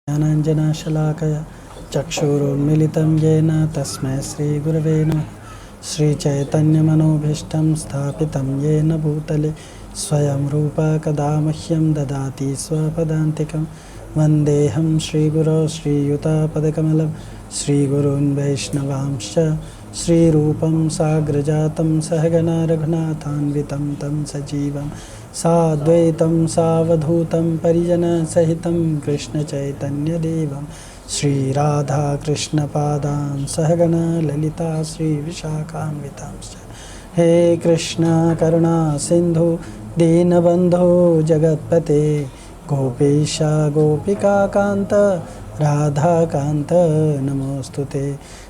ज्ञानाञ्जनशलाकया चक्षुरुन्मिलितं येन तस्मै श्रीगुरवे नमः। श्रीचैतन्यमनोभीष्टं स्थापितं येन भूतले स्वयं रूपा कदा मह्यं ददाति स्वपदान्तिकं। वन्देऽहं श्रीगुरो श्रीयुतापदकमलं श्रीगुरून् वैष्णवांश्च श्रीरूपं साग्रजातं सहगना रघुनाथान्वितं तं सजीवं साद्वैतं सावधूतं परिजनसहितं कृष्णचैतन्यदेवं श्रीराधाकृष्णपादान् सहगना ललिता श्रीविशाखान्वितांश्च। हे कृष्ण करुणा सिन्धु दीनबन्धो जगत्पते गोपेश गोपिकान्त राधाकान्त नमोऽस्तुते।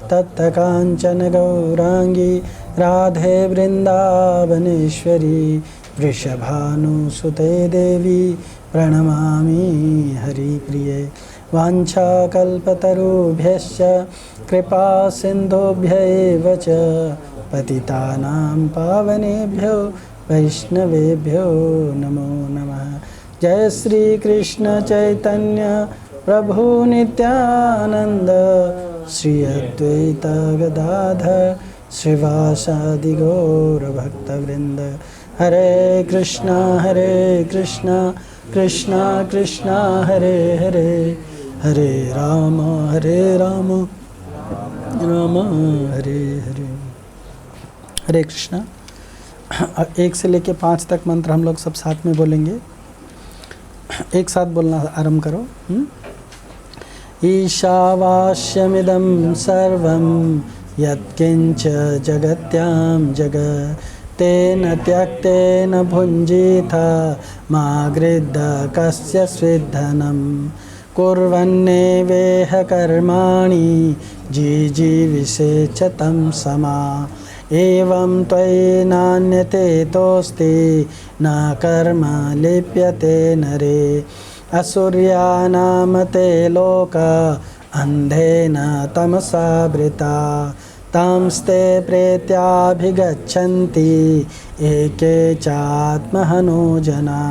तप्तकाञ्चन गौराङ्गी राधे वृन्दावनेश्वरी वृषभानुसुते देवी प्रणमामि हरिप्रिये। वाञ्छाकल्पतरुभ्यश्च कृपा सिन्धुभ्यैव च पतितानां पावनेभ्यो वैष्णवेभ्यो नमो नमः। जय श्री कृष्ण चैतन्य प्रभु नित्यानंद श्री अद्वैत गदाधर श्रीवासादि गौर भक्तवृंद। हरे कृष्णा कृष्णा कृष्णा हरे हरे, हरे राम राम हरे हरे। हरे कृष्णा। 1 से लेके 5 तक मंत्र हम लोग सब साथ में बोलेंगे। एक साथ बोलना आरंभ करो। ईशावास्यमिदं सर्वं यत्किंच जगत्यां जगत् तेन त्यक्तेन भुञ्जीथा मा गृह्ध कस्य स्विद्धनं कुर्वन्नेवेह कर्माणि जीजीविषे च तं समा। एवं त्वयि नान्यते तोस्ति न कर्म लिप्यते नरे। असुर्यानां ते लोका अन्धेन तमसावृता तांस्ते प्रेत्याभिगच्छन्ति एके चात्महनो जना।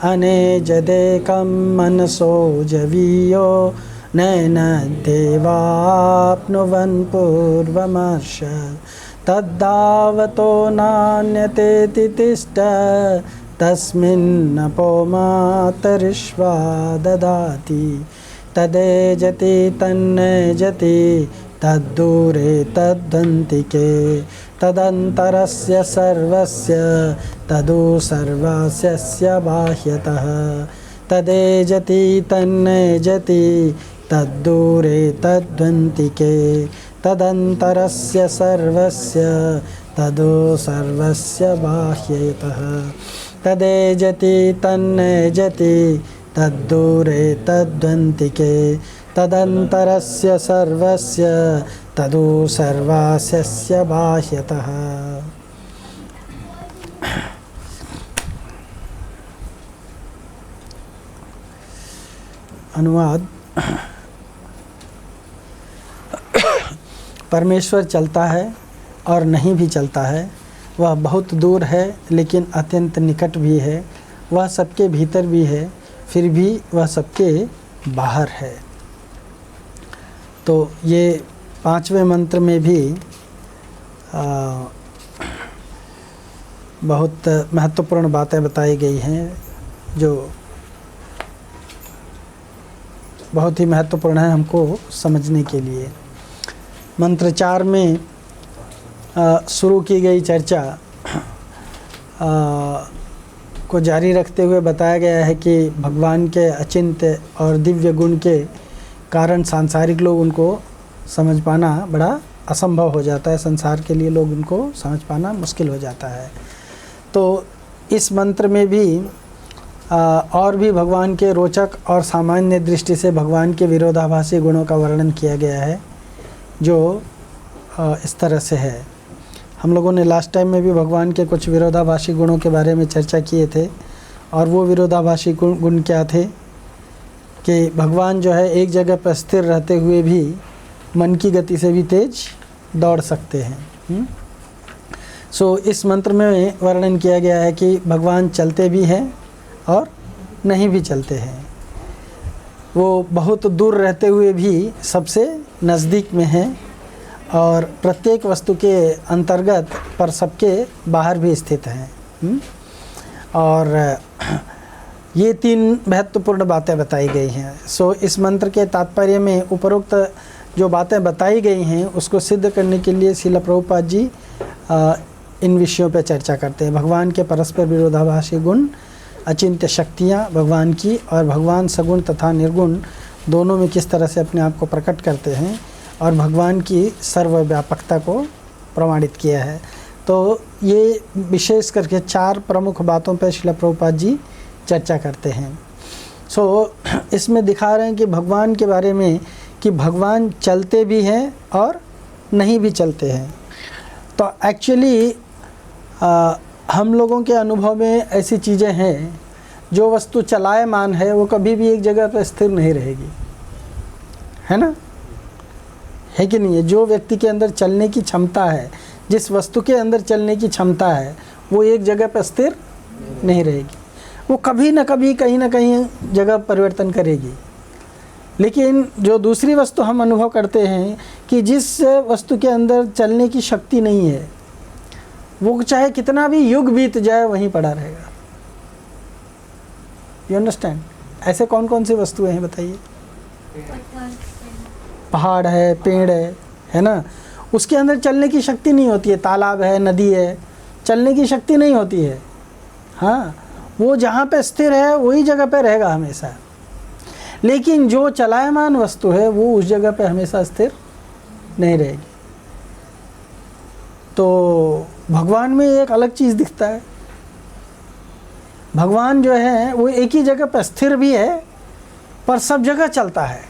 अनेजदेकं मनसो जवीयो नैनद्देवाप्नुवन् पूर्वमर्श तद्धावतो नान्यते तिष्ठ तस्मिन्नपो मातरिश्वा ददाति। तदेजति तन्नेजति तद्दूरे तद्दन्तिके तदन्तरस्य सर्वस्य तदु सर्वस्य बाह्यतः। तदेजति तन्नेजति तद्दूरे तद्दन्तिके तदन्तरस्य सर्वस्य तदु सर्वस्य बाह्यतः। तदेजति तन्नेजति तद्दूरे तद्दन्तिके तदन्तरस्य सर्वस्य तदु सर्वस्य बाह्यतः। अनुवाद। परमेश्वर चलता है और नहीं भी चलता है। वह बहुत दूर है लेकिन अत्यंत निकट भी है। वह सबके भीतर भी है फिर भी वह सबके बाहर है। तो ये 5वें मंत्र में भी बहुत महत्वपूर्ण बातें बताई गई हैं जो बहुत ही महत्वपूर्ण है हमको समझने के लिए। मंत्र 4 में शुरू की गई चर्चा को जारी रखते हुए बताया गया है कि भगवान के अचिंत्य और दिव्य गुण के कारण सांसारिक लोग उनको समझ पाना बड़ा असंभव हो जाता है। संसार के लिए लोग उनको समझ पाना मुश्किल हो जाता है। तो इस मंत्र में भी और भी भगवान के रोचक और सामान्य दृष्टि से भगवान के विरोधाभासी गुणों का वर्णन किया गया है जो इस तरह से है। हम लोगों ने लास्ट टाइम में भी भगवान के कुछ विरोधाभासी गुणों के बारे में चर्चा किए थे और वो विरोधाभासी गुण क्या थे कि भगवान जो है एक जगह पर स्थिर रहते हुए भी मन की गति से भी तेज दौड़ सकते हैं। इस मंत्र में वर्णन किया गया है कि भगवान चलते भी हैं और नहीं भी चलते हैं। वो बहुत दूर रहते हुए भी सबसे नज़दीक में है और प्रत्येक वस्तु के अंतर्गत पर सबके बाहर भी स्थित हैं। और ये 3 महत्वपूर्ण बातें बताई गई हैं। सो इस मंत्र के तात्पर्य में उपरोक्त जो बातें बताई गई हैं उसको सिद्ध करने के लिए श्रील प्रभुपाद जी इन विषयों पर चर्चा करते हैं। भगवान के परस्पर विरोधाभासी गुण, अचिंत्य शक्तियाँ भगवान की, और भगवान सगुण तथा निर्गुण दोनों में किस तरह से अपने आप को प्रकट करते हैं और भगवान की सर्वव्यापकता को प्रमाणित किया है। तो ये विशेष करके 4 प्रमुख बातों पर श्रील प्रभुपाद जी चर्चा करते हैं। सो इसमें दिखा रहे हैं कि भगवान के बारे में कि भगवान चलते भी हैं और नहीं भी चलते हैं। तो एक्चुअली हम लोगों के अनुभव में ऐसी चीज़ें हैं, जो वस्तु चलायमान है वो कभी भी एक जगह पर स्थिर नहीं रहेगी, है ना, है कि नहीं है। जो व्यक्ति के अंदर चलने की क्षमता है, जिस वस्तु के अंदर चलने की क्षमता है, वो एक जगह पर स्थिर नहीं रहेगी, वो कभी ना कभी कहीं ना कहीं जगह परिवर्तन करेगी। लेकिन जो दूसरी वस्तु हम अनुभव करते हैं कि जिस वस्तु के अंदर चलने की शक्ति नहीं है, वो चाहे कितना भी युग बीत जाए वहीं पड़ा रहेगा। You understand? ऐसे कौन कौन सी वस्तुएं हैं बताइए? पहाड़ है, पेड़ है ना, उसके अंदर चलने की शक्ति नहीं होती है। तालाब है, नदी है, चलने की शक्ति नहीं होती है। हाँ, वो जहाँ पे स्थिर है वही जगह पे रहेगा हमेशा। लेकिन जो चलायमान वस्तु है वो उस जगह पे हमेशा स्थिर नहीं रहेगी। तो भगवान में एक अलग चीज़ दिखता है। भगवान जो है वो एक ही जगह पर स्थिर भी है पर सब जगह चलता है।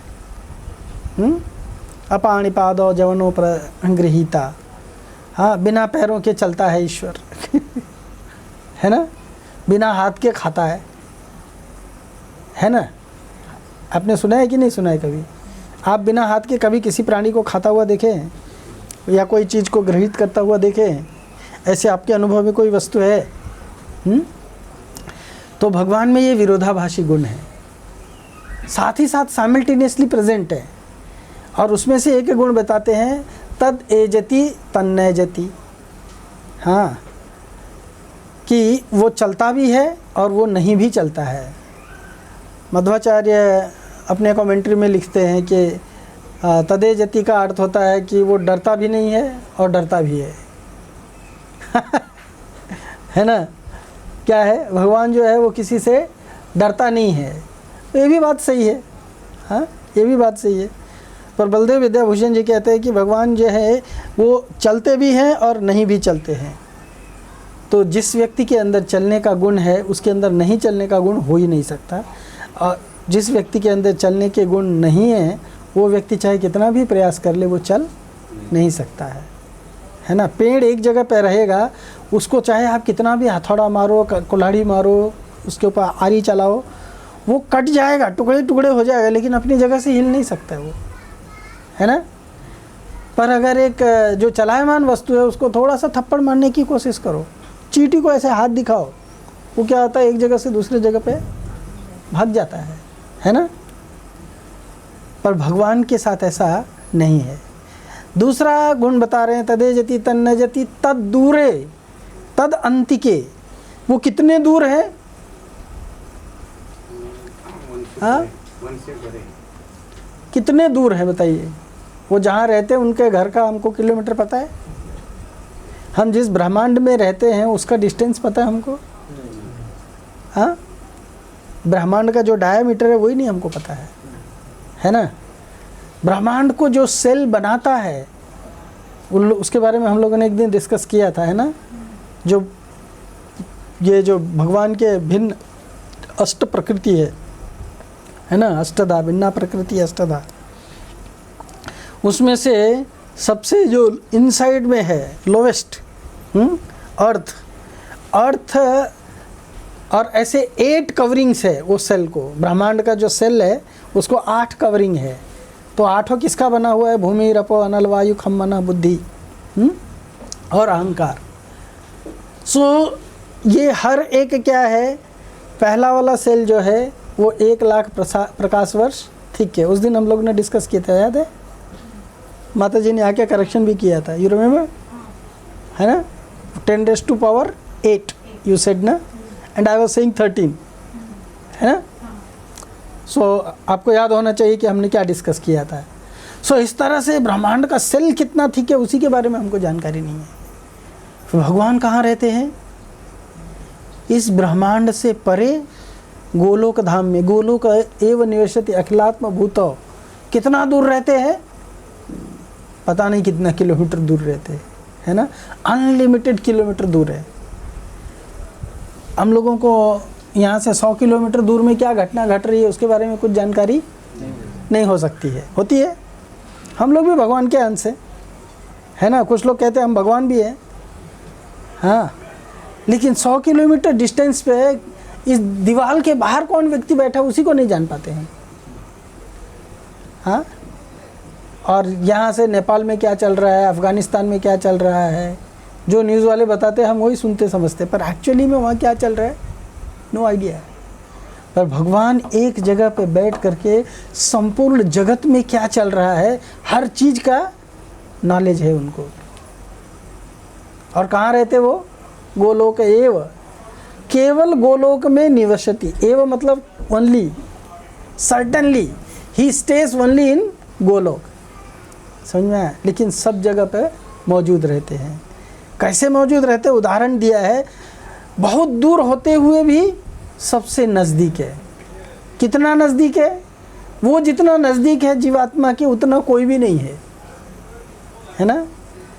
अपाणिपादो जवनो प्रगृहीता, हाँ, बिना पैरों के चलता है ईश्वर है ना, बिना हाथ के खाता है ना। आपने सुना है कि नहीं सुना है कभी? आप बिना हाथ के कभी किसी प्राणी को खाता हुआ देखें या कोई चीज़ को ग्रहित करता हुआ देखें? ऐसे आपके अनुभव में कोई वस्तु है? तो भगवान में ये विरोधाभासी गुण है, साथ ही साथ साइमल्टेनियसली प्रेजेंट है। और उसमें से एक गुण बताते हैं, तद एजति तन्नयजति। हाँ, कि वो चलता भी है और वो नहीं भी चलता है। मध्वाचार्य अपने कमेंट्री में लिखते हैं कि तदेजति का अर्थ होता है कि वो डरता भी नहीं है और डरता भी है है ना। क्या है, भगवान जो है वो किसी से डरता नहीं है। तो ये भी बात सही है। हाँ, ये भी बात सही है। पर बलदेव विद्याभूषण जी कहते हैं कि भगवान जो है वो चलते भी हैं और नहीं भी चलते हैं। तो जिस व्यक्ति के अंदर चलने का गुण है उसके अंदर नहीं चलने का गुण हो ही नहीं सकता। और जिस व्यक्ति के अंदर चलने के गुण नहीं है वो व्यक्ति चाहे कितना भी प्रयास कर ले वो चल नहीं सकता है ना। पेड़ एक जगह पर रहेगा, उसको चाहे आप कितना भी हथौड़ा मारो, कुल्हाड़ी मारो, उसके ऊपर आरी चलाओ, वो कट जाएगा, टुकड़े टुकड़े हो जाएगा, लेकिन अपनी जगह से हिल नहीं सकता है वो, है ना। पर अगर एक जो चलायमान वस्तु है उसको थोड़ा सा थप्पड़ मारने की कोशिश करो, चींटी को ऐसे हाथ दिखाओ, वो क्या होता है, एक जगह से दूसरी जगह पे भाग जाता है ना। पर भगवान के साथ ऐसा नहीं है। दूसरा गुण बता रहे हैं, तदेजति तन्नजति तद दूरे तद अंतिके। वो कितने दूर है? हाँ, कितने दूर है बताइए? वो जहाँ रहते हैं उनके घर का हमको किलोमीटर पता है? हम जिस ब्रह्मांड में रहते हैं उसका डिस्टेंस पता है हमको? हाँ, ब्रह्मांड का जो डायमीटर है वही नहीं हमको पता है ना। ब्रह्मांड को जो सेल बनाता है उसके बारे में हम लोगों ने एक दिन डिस्कस किया था, है ना। जो ये जो भगवान के भिन्न अष्ट प्रकृति है ना, अष्टधा, भिन्ना प्रकृति अष्टधा, उसमें से सबसे जो इनसाइड में है लोवेस्ट अर्थ और ऐसे 8 कवरिंग्स है वो सेल को। ब्रह्मांड का जो सेल है उसको 8 कवरिंग है। तो 8 किसका बना हुआ है? भूमि, रपो, अनल, वायु, खम, मन, बुद्धि और अहंकार। सो ये हर एक क्या है, पहला वाला सेल जो है वो 1,00,000 प्रकाश वर्ष ठीक है। उस दिन हम लोग ने डिस्कस किया था, याद है? माता जी ने आके करेक्शन भी किया था, यू रिमेम्बर, है ना? 10⁻8 यू सेड ना, एंड आई वाज सेइंग 13, है ना? सो आपको याद होना चाहिए कि हमने क्या डिस्कस किया था। सो इस तरह से ब्रह्मांड का सेल कितना ठीक है उसी के बारे में हमको जानकारी नहीं है। भगवान कहाँ रहते हैं? इस ब्रह्मांड से परे गोलोक धाम में, गोलोक एव निवसति अखिलात्म भूतो, कितना दूर रहते हैं? पता नहीं कितना किलोमीटर दूर रहते हैं, है ना? अनलिमिटेड किलोमीटर दूर है। हम लोगों को यहाँ से 100 किलोमीटर दूर में क्या घटना घट रही है उसके बारे में कुछ जानकारी नहीं हो सकती है। होती है? हम लोग भी भगवान के अंश है ना? कुछ लोग कहते हैं हम भगवान भी हैं, हाँ, लेकिन 100 किलोमीटर डिस्टेंस पे इस दीवार के बाहर कौन व्यक्ति बैठा उसी को नहीं जान पाते हैं, हाँ। और यहाँ से नेपाल में क्या चल रहा है, अफ़गानिस्तान में क्या चल रहा है, जो न्यूज़ वाले बताते हैं हम वही सुनते समझते, पर एक्चुअली में वहाँ क्या चल रहा है नो आइडिया। पर भगवान एक जगह पे बैठ करके संपूर्ण जगत में क्या चल रहा है हर चीज़ का नॉलेज है उनको। और कहाँ रहते वो? गोलोक एव, केवल गोलोक में निवसति। एव मतलब only, certainly he stage only in Golok, समझ में आया? लेकिन सब जगह पे मौजूद रहते हैं। कैसे मौजूद रहते? उदाहरण दिया है, बहुत दूर होते हुए भी सबसे नज़दीक है। कितना नज़दीक है? वो जितना नज़दीक है जीवात्मा के उतना कोई भी नहीं है ना?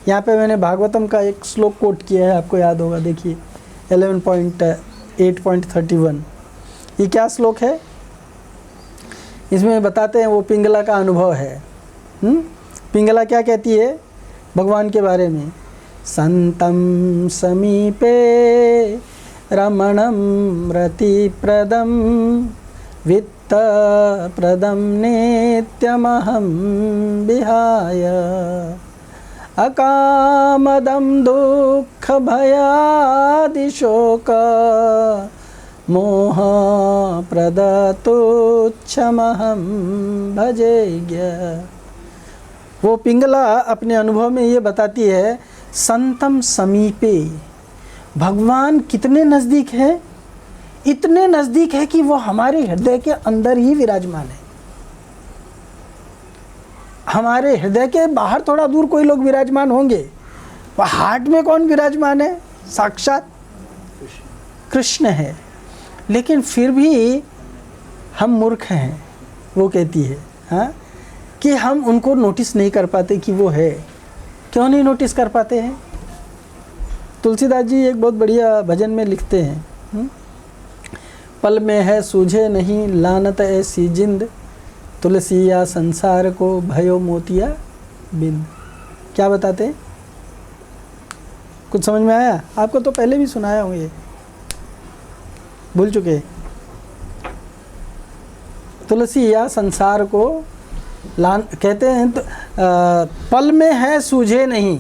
यहाँ पे मैंने भागवतम का एक श्लोक कोट किया है, आपको याद होगा, देखिए 11.8.31। ये क्या श्लोक है? इसमें बताते हैं वो पिंगला का अनुभव है। पिंगला क्या कहती है भगवान के बारे में? संतं समीपे रमणं रतिप्रदं वित्तप्रदं नित्यमहं विहाय अकामदं दुःखभयादिशोक मोहप्रदतुच्छमहं भजेज्ञ। वो पिंगला अपने अनुभव में ये बताती है, संतम समीपे, भगवान कितने नज़दीक है? इतने नज़दीक है कि वो हमारे हृदय के अंदर ही विराजमान है। हमारे हृदय के बाहर थोड़ा दूर कोई लोग विराजमान होंगे, वह हार्ट में कौन विराजमान है? साक्षात कृष्ण है। लेकिन फिर भी हम मूर्ख हैं, वो कहती है, हाँ, कि हम उनको नोटिस नहीं कर पाते कि वो है। क्यों नहीं नोटिस कर पाते हैं? तुलसीदास जी एक बहुत बढ़िया भजन में लिखते हैं, पल में है सूझे नहीं लानत ऐसी जिंद, तुलसिया संसार को भयो मोतिया बिंद। क्या बताते हैं? कुछ समझ में आया? आपको तो पहले भी सुनाया हूँ, ये भूल चुके। तुलसिया संसार को कहते हैं तो, पल में है सूझे नहीं,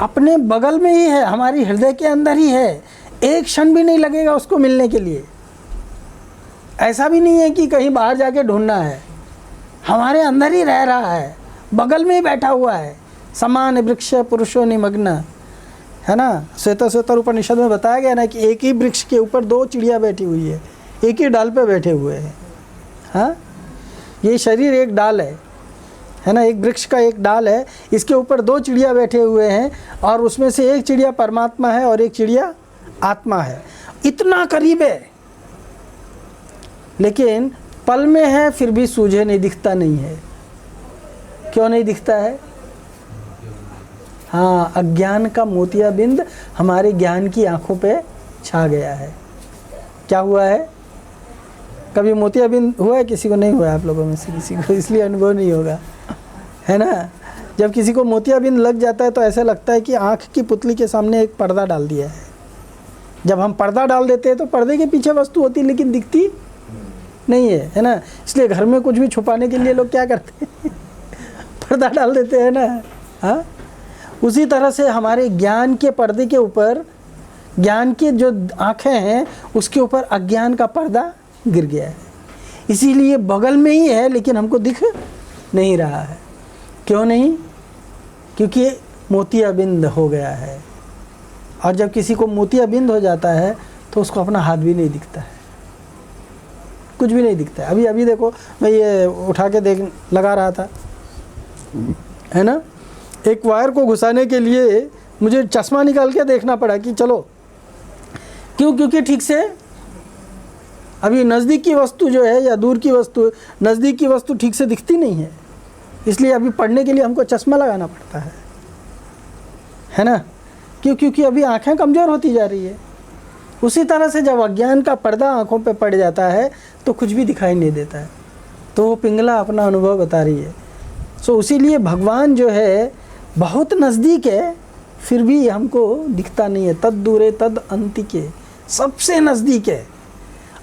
अपने बगल में ही है, हमारी हृदय के अंदर ही है, एक क्षण भी नहीं लगेगा उसको मिलने के लिए। ऐसा भी नहीं है कि कहीं बाहर जाके ढूंढना है, हमारे अंदर ही रह रहा है, बगल में ही बैठा हुआ है। समान वृक्ष पुरुषो निमग्न, है ना? श्वेतश्वेतर उपनिषद में बताया गया ना कि एक ही वृक्ष के ऊपर दो चिड़िया बैठी हुई है, एक ही डाल पे बैठे हुए हैं। हाँ, ये शरीर एक डाल है ना, एक वृक्ष का एक डाल है, इसके ऊपर दो चिड़िया बैठे हुए हैं और उसमें से एक चिड़िया परमात्मा है और एक चिड़िया आत्मा है। इतना करीब है, लेकिन पल में है फिर भी सूझे नहीं, दिखता नहीं है। क्यों नहीं दिखता है? हाँ, अज्ञान का मोतियाबिंद हमारे ज्ञान की आंखों पे छा गया है। क्या हुआ है? कभी मोतियाबिंद हुआ है? किसी को नहीं हुआ है आप लोगों में से किसी को, इसलिए अनुभव नहीं होगा, है ना? जब किसी को मोतियाबिंद लग जाता है तो ऐसा लगता है कि आँख की पुतली के सामने एक पर्दा डाल दिया है। जब हम पर्दा डाल देते हैं तो पर्दे के पीछे वस्तु होती है लेकिन दिखती नहीं है ना? इसलिए घर में कुछ भी छुपाने के लिए लोग क्या करते हैं? पर्दा डाल देते हैं ना। हाँ, उसी तरह से हमारे ज्ञान के पर्दे के ऊपर, ज्ञान की जो आँखें हैं उसके ऊपर अज्ञान का पर्दा गिर गया है। इसीलिए बगल में ही है लेकिन हमको दिख नहीं रहा है। क्यों नहीं? क्योंकि मोतियाबिंद हो गया है। और जब किसी को मोतियाबिंद हो जाता है तो उसको अपना हाथ भी नहीं दिखता है, कुछ भी नहीं दिखता है। अभी देखो मैं ये उठा के देख लगा रहा था, है ना, एक वायर को घुसाने के लिए मुझे चश्मा निकाल के देखना पड़ा कि चलो, क्यों? क्योंकि ठीक से अभी नज़दीक की वस्तु जो है या दूर की वस्तु, नज़दीक की वस्तु ठीक से दिखती नहीं है, इसलिए अभी पढ़ने के लिए हमको चश्मा लगाना पड़ता है ना। क्यों? क्योंकि अभी आँखें कमज़ोर होती जा रही है। उसी तरह से जब अज्ञान का पर्दा आँखों पे पड़ जाता है तो कुछ भी दिखाई नहीं देता है। तो वो पिंगला अपना अनुभव बता रही है। सो इसीलिए भगवान जो है बहुत नज़दीक है, फिर भी हमको दिखता नहीं है। तद दूरे तद अंतिके, सबसे नज़दीक है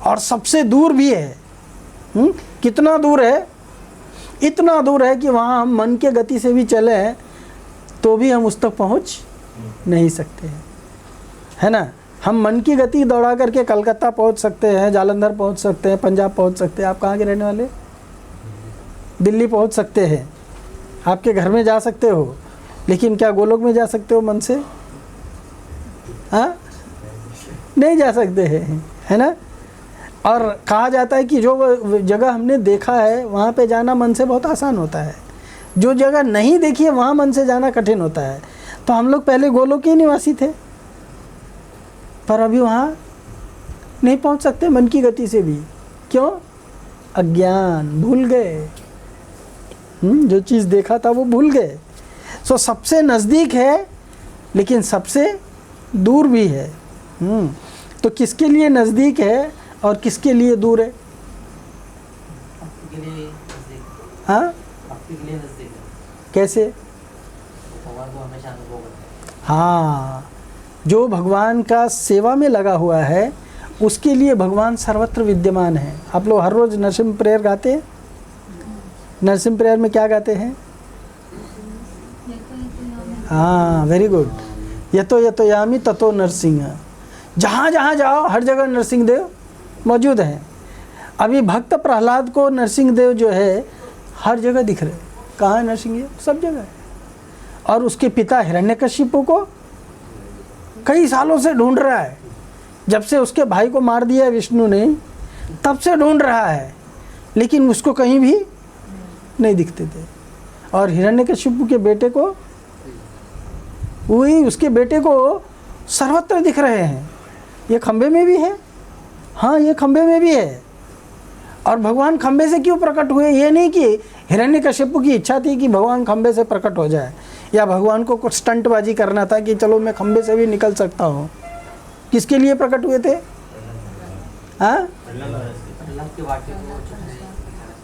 और सबसे दूर भी है। कितना दूर है? इतना दूर है कि वहाँ हम मन के गति से भी चलें तो भी हम उस तक पहुँच नहीं सकते हैं, है ना। हम मन की गति दौड़ा करके कलकत्ता पहुँच सकते हैं, जालंधर पहुँच सकते हैं, पंजाब पहुँच सकते हैं। आप कहाँ के रहने वाले? दिल्ली पहुँच सकते हैं, आपके घर में जा सकते हो, लेकिन क्या गोलोक में जा सकते हो मन से? हाँ, नहीं जा सकते हैं, है ना। और कहा जाता है कि जो जगह हमने देखा है वहाँ पे जाना मन से बहुत आसान होता है, जो जगह नहीं देखी है वहाँ मन से जाना कठिन होता है। तो हम लोग पहले गोलोक के निवासी थे, पर अभी वहाँ नहीं पहुँच सकते मन की गति से भी। क्यों? अज्ञान, भूल गए। जो चीज़ देखा था वो भूल गए। सो सबसे नज़दीक है लेकिन सबसे दूर भी है। तो किसके लिए नज़दीक है और किसके लिए दूर है? हाँ, कैसे? हाँ, जो भगवान का सेवा में लगा हुआ है उसके लिए भगवान सर्वत्र विद्यमान है। आप लोग हर रोज़ नरसिंह प्रेयर गाते हैं? नरसिंह प्रेयर में क्या गाते हैं? हाँ, वेरी गुड। यतो यामी ततो नरसिंह। जहाँ जहाँ जाओ हर जगह नरसिंह देव मौजूद हैं। अभी भक्त प्रहलाद को नरसिंह देव जो है हर जगह दिख रहे। कहाँ है नरसिंह देव? सब जगह है। और उसके पिता हिरण्यकशिपु को कई सालों से ढूंढ रहा है। जब से उसके भाई को मार दिया विष्णु ने, तब से ढूंढ रहा है, लेकिन उसको कहीं भी नहीं दिखते थे। और हिरण्यकशिपु के बेटे को, वही उसके बेटे को सर्वत्र दिख रहे हैं। ये खंबे में भी है, हाँ ये खंबे में भी है। और भगवान खंबे से क्यों प्रकट हुए? ये नहीं कि हिरण्यकशिपु की इच्छा थी कि भगवान खंबे से प्रकट हो जाए, या भगवान को कुछ स्टंटबाजी करना था कि चलो मैं खंबे से भी निकल सकता हूँ। किसके लिए प्रकट हुए थे?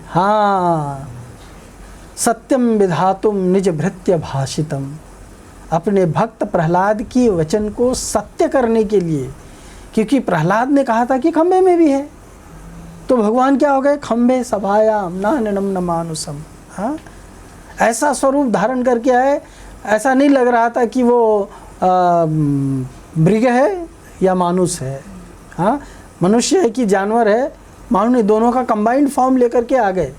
हाँ, सत्यम विधातुम निज भृत्य भाषितम। अपने भक्त प्रहलाद की वचन को सत्य करने के लिए, क्योंकि प्रहलाद ने कहा था कि खंबे में भी है, तो भगवान क्या हो गए? खंबे सभायाम नाननम न मानुसम। हाँ, ऐसा स्वरूप धारण करके आए। ऐसा नहीं लग रहा था कि वो मृग है या मानुष है, हाँ मनुष्य है कि जानवर है, मानो नहीं, दोनों का कंबाइंड फॉर्म लेकर के आ गए।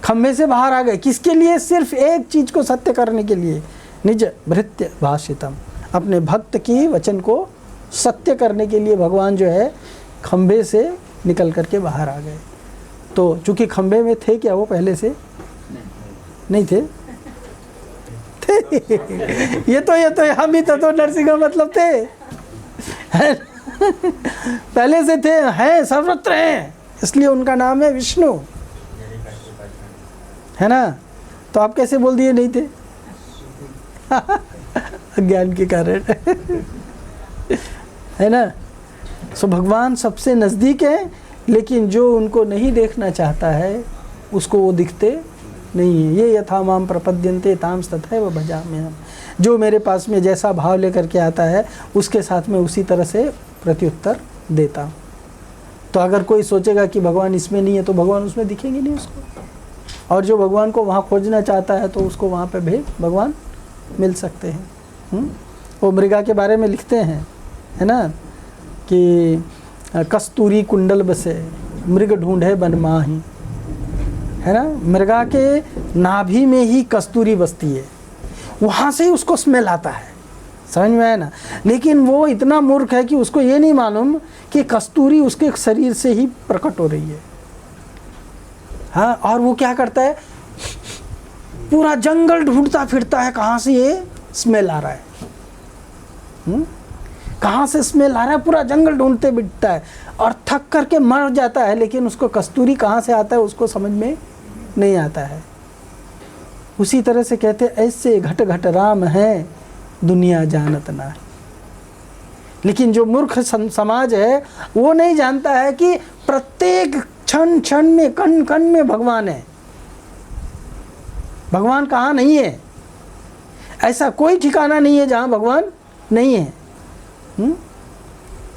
खंबे से बाहर आ गए। किसके लिए? सिर्फ एक चीज़ को सत्य करने के लिए, निज भृत्य भाषितम। अपने भक्त की वचन को सत्य करने के लिए भगवान जो है खंबे से निकल करके बाहर आ गए। तो चूंकि खंबे में थे क्या वो पहले से? नहीं थे। ये तो हम ही तो नरसिंह का मतलब थे, पहले से थे, हैं, सर्वत्र हैं, इसलिए उनका नाम है विष्णु, है ना। तो आप कैसे बोल दिए नहीं थे? अज्ञान के कारण, है ना। सो भगवान सबसे नज़दीक है, लेकिन जो उनको नहीं देखना चाहता है उसको वो दिखते नहीं है। ये यथा माम प्रपद्यन्ते ताम तथैव भजाम्यहम्। जो मेरे पास में जैसा भाव लेकर के आता है उसके साथ में उसी तरह से प्रत्युत्तर देता हूँ। तो अगर कोई सोचेगा कि भगवान इसमें नहीं है तो भगवान उसमें दिखेंगे नहीं उसको। और जो भगवान को वहाँ खोजना चाहता है तो उसको वहाँ पे भी भगवान मिल सकते हैं। वो मृगा के बारे में लिखते हैं, है ना, कि कस्तूरी कुंडल बसे मृग ढूंढे बन माही, है ना। मृगा के नाभि में ही कस्तूरी बसती है, वहाँ से ही उसको स्मेल आता है, समझ में आया ना। लेकिन वो इतना मूर्ख है कि उसको ये नहीं मालूम कि कस्तूरी उसके शरीर से ही प्रकट हो रही है। हाँ, और वो क्या करता है, पूरा जंगल ढूंढता फिरता है कहाँ से ये स्मेल आ रहा है, कहाँ से स्मेल आ रहा है, पूरा जंगल ढूंढते बिठता है और थक करके मर जाता है, लेकिन उसको कस्तूरी कहाँ से आता है उसको समझ में नहीं आता है। उसी तरह से कहते ऐसे घट घट राम है दुनिया जानत ना। लेकिन जो मूर्ख समाज है वो नहीं जानता है कि प्रत्येक क्षण क्षण में, कण कण में भगवान है। भगवान कहाँ नहीं है, ऐसा कोई ठिकाना नहीं है जहाँ भगवान नहीं है।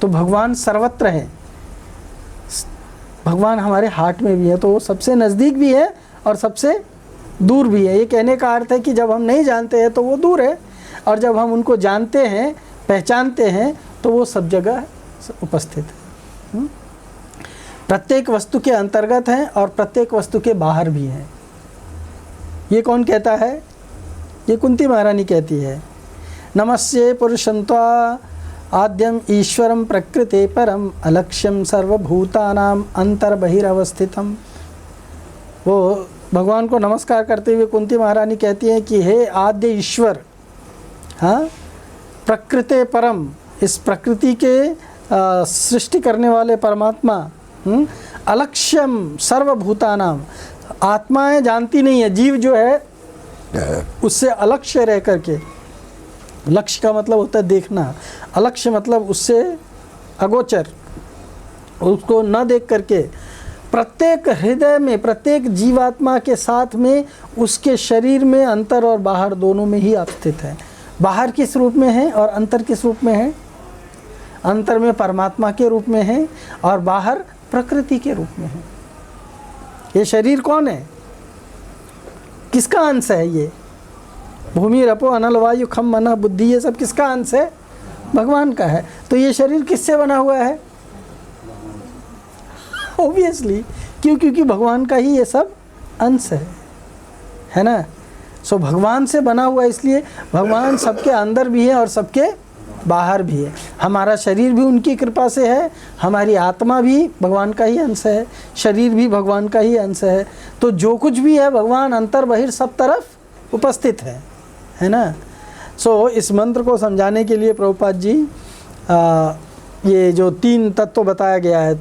तो भगवान सर्वत्र है। भगवान हमारे हार्ट में भी है, तो वो सबसे नज़दीक भी है और सबसे दूर भी है। ये कहने का अर्थ है कि जब हम नहीं जानते हैं तो वो दूर है, और जब हम उनको जानते हैं, पहचानते हैं, तो वो सब जगह उपस्थित है। प्रत्येक वस्तु के अंतर्गत है और प्रत्येक वस्तु के बाहर भी है। ये कौन कहता है, ये कुंती महारानी कहती है। नमस्ये पुरुषंत्वा आद्यम ईश्वरम प्रकृते परम अलक्ष्यम सर्वभूतानाम अंतर्बहिरवस्थितम। वो भगवान को नमस्कार करते हुए कुंती महारानी कहती है कि हे आद्य ईश्वर, हाँ, प्रकृते परम, इस प्रकृति के सृष्टि करने वाले परमात्मा, अलक्ष्यम सर्वभूतानाम, आत्माएं जानती नहीं है, जीव जो है उससे अलक्ष्य रह करके, लक्ष्य का मतलब होता है देखना, अलक्ष्य मतलब उससे अगोचर, उसको न देख करके प्रत्येक हृदय में, प्रत्येक जीवात्मा के साथ में, उसके शरीर में अंतर और बाहर दोनों में ही स्थित है। बाहर किस रूप में है और अंतर किस रूप में है? अंतर में परमात्मा के रूप में है और बाहर प्रकृति के रूप में है। ये शरीर कौन है, किसका अंश है? ये भूमि रपो अनल वायु खम मना बुद्धि, ये सब किसका अंश है? भगवान का है। तो ये शरीर किससे बना हुआ है? ऑब्वियसली, क्योंकि भगवान का ही ये सब अंश है ना। सो भगवान से बना हुआ, इसलिए भगवान सबके अंदर भी है और सबके बाहर भी है। हमारा शरीर भी उनकी कृपा से है, हमारी आत्मा भी भगवान का ही अंश है, शरीर भी भगवान का ही अंश है। तो जो कुछ भी है भगवान अंतर बहिर सब तरफ उपस्थित है ना। सो इस मंत्र को समझाने के लिए प्रभुपाद जी ये जो 3 तत्व बताया गया है,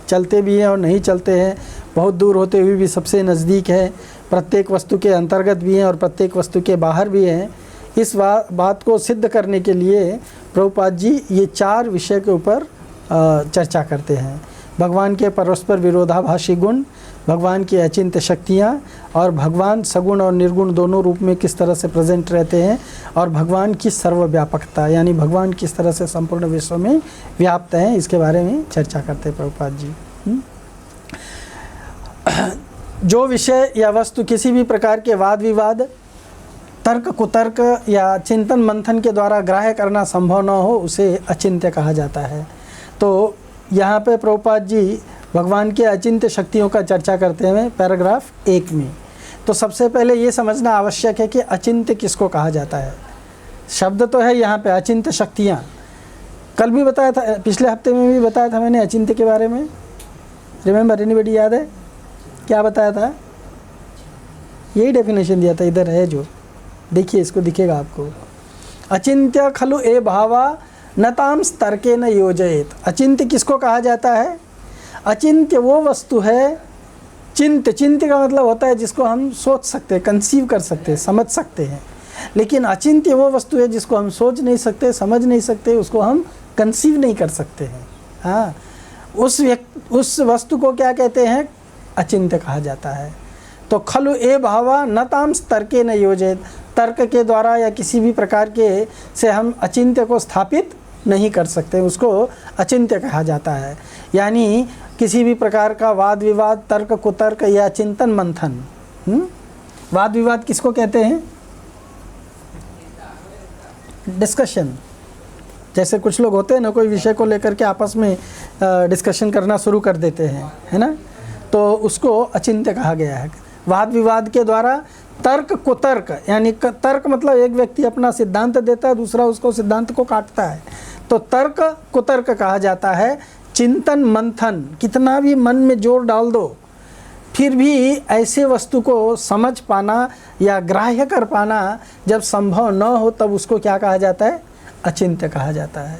चलते भी हैं और नहीं चलते हैं, बहुत दूर होते हुए भी सबसे नज़दीक है, प्रत्येक वस्तु के अंतर्गत भी हैं और प्रत्येक वस्तु के बाहर भी हैं, इस बात को सिद्ध करने के लिए प्रभुपाद जी ये 4 विषय के ऊपर चर्चा करते हैं। भगवान के परस्पर विरोधाभासी गुण, भगवान की अचिंत्य शक्तियाँ, और भगवान सगुण और निर्गुण दोनों रूप में किस तरह से प्रेजेंट रहते हैं, और भगवान की सर्वव्यापकता, यानी भगवान किस तरह से संपूर्ण विश्व में व्याप्त हैं, इसके बारे में चर्चा करते हैं प्रभुपाद जी। जो विषय या वस्तु किसी भी प्रकार के वाद विवाद, तर्क कुतर्क या चिंतन मंथन के द्वारा ग्राह्य करना संभव न हो, उसे अचिंत्य कहा जाता है। तो यहाँ पे प्रभुपाद जी भगवान के अचिंत्य शक्तियों का चर्चा करते हैं पैराग्राफ 1 में। तो सबसे पहले ये समझना आवश्यक है कि अचिंत्य किसको कहा जाता है। शब्द तो है यहाँ पे अचिंत्य शक्तियाँ, कल भी बताया था, पिछले हफ्ते में भी बताया था मैंने अचिंत्य के बारे में। रिमेंबर एनीबॉडी, याद है क्या बताया था? यही डेफिनेशन दिया था, इधर है जो, देखिए इसको दिखेगा आपको। अचिंत्य खलु ए भावा नताम तर्के न योजयेत। अचिंत्य किसको कहा जाता है? अचिंत्य वो वस्तु है, चिंत्य का मतलब होता है जिसको हम सोच सकते हैं, कंसीव कर सकते हैं, समझ सकते हैं। लेकिन अचिंत्य वो वस्तु है जिसको हम सोच नहीं सकते, समझ नहीं सकते, उसको हम कंसीव नहीं कर सकते हैं। हाँ, उस वस्तु को क्या कहते हैं? अचिंत्य कहा जाता है। तो खलु ए भावा न ताम तर्के न योजित, तर्क के द्वारा या किसी भी प्रकार के से हम अचिंत्य को स्थापित नहीं कर सकते, उसको अचिंत्य कहा जाता है। यानी किसी भी प्रकार का वाद विवाद, तर्क कुतर्क या चिंतन मंथन। वाद विवाद किसको कहते हैं? डिस्कशन, जैसे कुछ लोग होते हैं ना, कोई विषय को लेकर के आपस में डिस्कशन करना शुरू कर देते हैं, है ना, तो उसको अचिंत्य कहा गया है। वाद विवाद के द्वारा तर्क कुतर्क, यानी तर्क मतलब एक व्यक्ति अपना सिद्धांत देता है, दूसरा उसको सिद्धांत को काटता है, तो तर्क कुतर्क कहा जाता है। चिंतन मंथन, कितना भी मन में जोर डाल दो फिर भी ऐसे वस्तु को समझ पाना या ग्राह्य कर पाना जब संभव न हो, तब उसको क्या कहा जाता है? अचिंत्य कहा जाता है।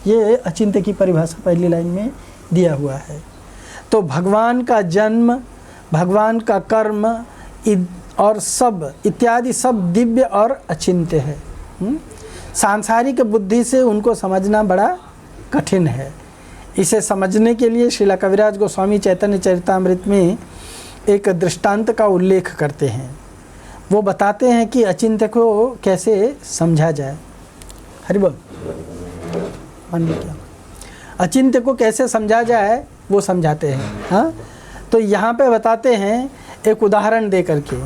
ये अचिंत्य की परिभाषा पहली लाइन में दिया हुआ है। तो भगवान का जन्म, भगवान का कर्म और सब इत्यादि सब दिव्य और अचिंत्य है। सांसारिक बुद्धि से उनको समझना बड़ा कठिन है। इसे समझने के लिए श्रील कविराज गोस्वामी चैतन्य चरितामृत में एक दृष्टांत का उल्लेख करते हैं। वो बताते हैं कि अचिंत्य को कैसे समझा जाए। हरि बोल। अचिंत्य को कैसे समझा जाए वो समझाते हैं। हाँ, तो यहाँ पे बताते हैं एक उदाहरण दे करके,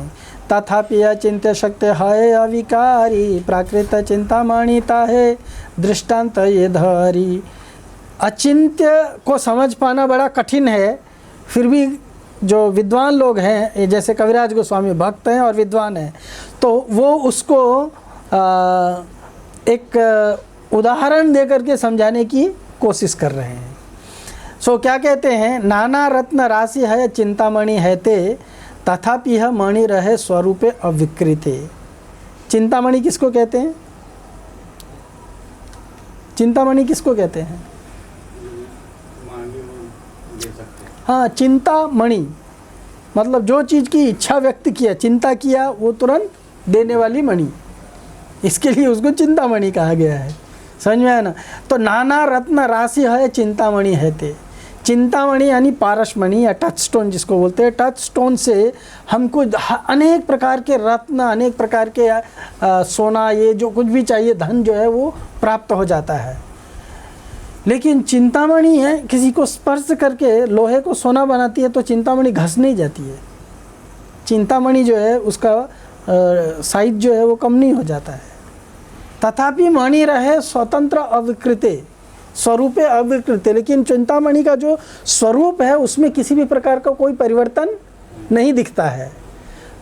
तथापि अचिंत्य शक्ति है अविकारी, प्राकृत चिंतामणिता है दृष्टांत ये धारी। अचिंत्य को समझ पाना बड़ा कठिन है, फिर भी जो विद्वान लोग हैं, जैसे कविराज गोस्वामी भक्त हैं और विद्वान हैं, तो वो उसको एक उदाहरण दे करके समझाने की कोशिश कर रहे हैं। सो क्या कहते हैं? नाना रत्न राशि है चिंतामणि है ते, तथापि यह मणि रहे स्वरूपे अविकृते। चिंतामणि किसको कहते हैं? चिंतामणि किसको कहते हैं? हाँ, चिंतामणि मतलब जो चीज़ की इच्छा व्यक्त किया, चिंता किया, वो तुरंत देने वाली मणि, इसके लिए उसको चिंतामणि कहा गया है। समझ में आया ना? तो नाना रत्न राशि है चिंतामणि है ते। चिंतामणि यानी पारसमणि या टच स्टोन जिसको बोलते हैं। टच स्टोन से हमको अनेक प्रकार के रत्न, अनेक प्रकार के सोना, ये जो कुछ भी चाहिए, धन जो है वो प्राप्त हो जाता है। लेकिन चिंतामणि है, किसी को स्पर्श करके लोहे को सोना बनाती है तो चिंतामणि घस नहीं जाती है। चिंतामणि जो है उसका साइज जो है वो कम नहीं हो जाता है। तथापि मणि रहे स्वतंत्र अविकृते, स्वरूपे अविकृते। लेकिन चिंतामणि का जो स्वरूप है उसमें किसी भी प्रकार का कोई परिवर्तन नहीं दिखता है।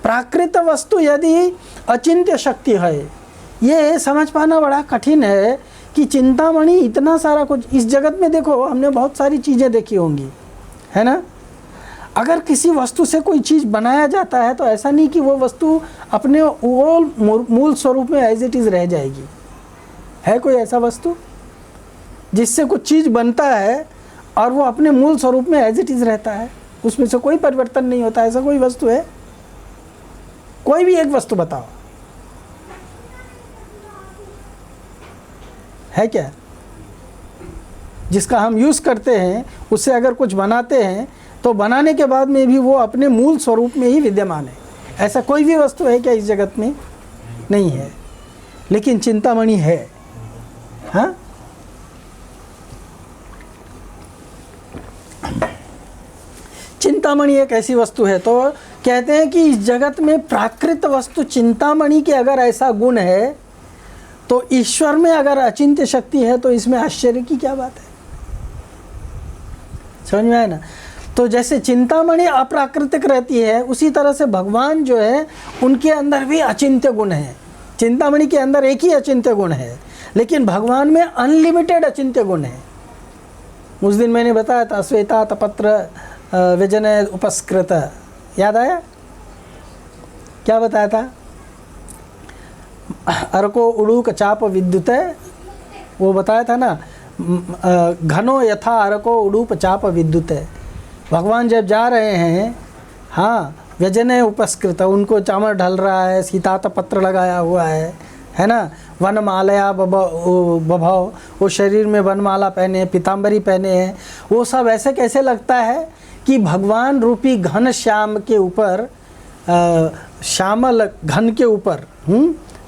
प्राकृत वस्तु यदि अचिंत्य शक्ति है, ये समझ पाना बड़ा कठिन है कि चिंतामणि इतना सारा कुछ इस जगत में, देखो हमने बहुत सारी चीज़ें देखी होंगी, है ना। अगर किसी वस्तु से कोई चीज़ बनाया जाता है तो ऐसा नहीं कि वो वस्तु अपने वो मूल स्वरूप में एज इट इज़ रह जाएगी। है कोई ऐसा वस्तु जिससे कुछ चीज़ बनता है और वो अपने मूल स्वरूप में एज इट इज़ रहता है, उसमें से कोई परिवर्तन नहीं होता? ऐसा कोई वस्तु है? कोई भी एक वस्तु बताओ, है क्या? जिसका हम यूज़ करते हैं, उससे अगर कुछ बनाते हैं तो बनाने के बाद में भी वो अपने मूल स्वरूप में ही विद्यमान है। ऐसा कोई भी वस्तु है क्या इस जगत में? नहीं है। लेकिन चिंतामणि है। हाँ, चिंतामणि एक ऐसी वस्तु है। तो कहते हैं कि इस जगत में प्राकृत वस्तु चिंतामणि के अगर ऐसा गुण है तो ईश्वर में अगर अचिंत्य शक्ति है तो इसमें आश्चर्य की क्या बात है? समझ में आया ना? तो जैसे चिंतामणि अप्राकृतिक रहती है, उसी तरह से भगवान जो है उनके अंदर भी अचिंत्य गुण है। चिंतामणि के अंदर एक ही अचिंत्य गुण है, लेकिन भगवान में अनलिमिटेड अचिंत्य गुण है। उस दिन मैंने बताया था श्वेता तपत्र व्यजन उपस्कृत, याद आया? क्या बताया था? अर्को उड़ूक चाप विद्युत, वो बताया था ना, घनो यथा अर्को उड़ूप चाप विद्युत। भगवान जब जा रहे हैं, हाँ, व्यजन उपस्कृत, उनको चामर ढल रहा है, सीतात पत्र लगाया हुआ है ना, वनमालया बभव, वो शरीर में वनमाला पहने, पीताम्बरी पहने हैं, वो सब ऐसे कैसे लगता है कि भगवान रूपी घन श्याम के ऊपर, श्यामल घन के ऊपर,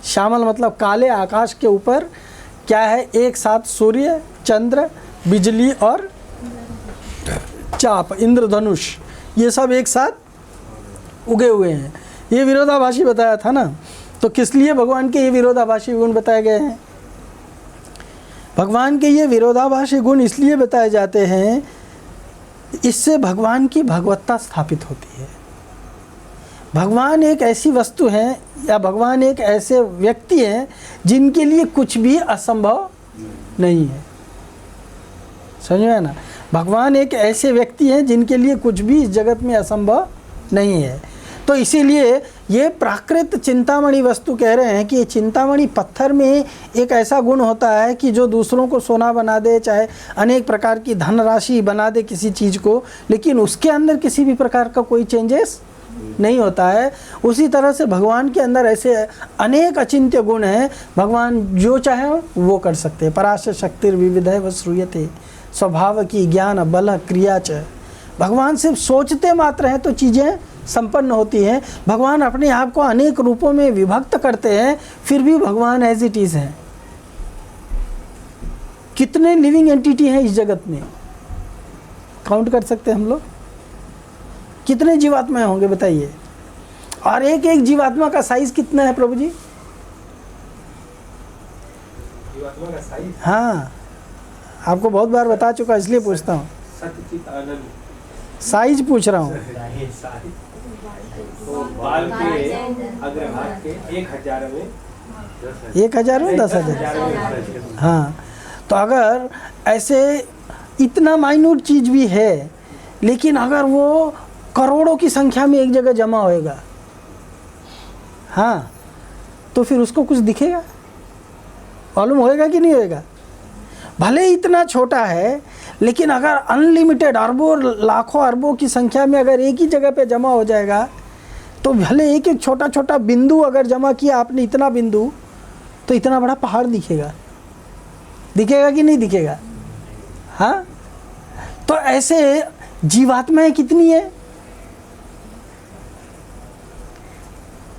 श्यामल मतलब काले आकाश के ऊपर क्या है? एक साथ सूर्य, चंद्र, बिजली और चाप, इंद्रधनुष, ये सब एक साथ उगे हुए हैं। ये विरोधाभासी बताया था ना। तो किस लिए भगवान के ये विरोधाभासी गुण बताए गए हैं? भगवान के ये विरोधाभासी गुण इसलिए बताए जाते हैं, इससे भगवान की भगवत्ता स्थापित होती है। भगवान एक ऐसी वस्तु है या भगवान एक ऐसे व्यक्ति हैं जिनके लिए कुछ भी असंभव नहीं है। समझ में ना? भगवान एक ऐसे व्यक्ति हैं जिनके लिए कुछ भी इस जगत में असंभव नहीं है। तो इसीलिए ये प्राकृत चिंतामणि वस्तु कह रहे हैं कि ये चिंतामणि पत्थर में एक ऐसा गुण होता है कि जो दूसरों को सोना बना दे, चाहे अनेक प्रकार की धनराशि बना दे किसी चीज़ को, लेकिन उसके अंदर किसी भी प्रकार का कोई चेंजेस नहीं होता है। उसी तरह से भगवान के अंदर ऐसे अनेक अचिंत्य गुण हैं, भगवान जो चाहे वो कर सकते हैं। पराशर शक्तिर विविधय व श्रूयते स्वभाव की ज्ञान बल क्रिया च। भगवान सिर्फ सोचते मात्र हैं तो चीज़ें संपन्न होती हैं। भगवान अपने आप को अनेक रूपों में विभक्त करते हैं, फिर भी भगवान एज इट इज़ हैं। कितने लिविंग एंटिटी हैं इस जगत में, काउंट कर सकते हैं हम लोग? कितने जीवात्मा होंगे बताइए? और एक एक जीवात्मा का साइज कितना है प्रभु जी? जीवात्मा का साइज? हाँ, आपको बहुत बार बता चुका, इसलिए पूछता हूँ। सतचित आनंद साइज पूछ रहा हूँ। तो बाल के अग्रभाग के 1000 में 1000 में 10,000। हाँ, तो अगर ऐसे इतना माइन्यूट चीज़ भी है, लेकिन अगर वो करोड़ों की संख्या में एक जगह जमा होएगा, हाँ, तो फिर उसको कुछ दिखेगा, मालूम होएगा कि नहीं होएगा? भले ही इतना छोटा है, लेकिन अगर अनलिमिटेड अरबों लाखों अरबों की संख्या में अगर एक ही जगह पे जमा हो जाएगा, तो भले एक एक छोटा छोटा बिंदु अगर जमा किया आपने, इतना बिंदु, तो इतना बड़ा पहाड़ दिखेगा। दिखेगा कि नहीं दिखेगा? हाँ, तो ऐसे जीवात्माएं कितनी है?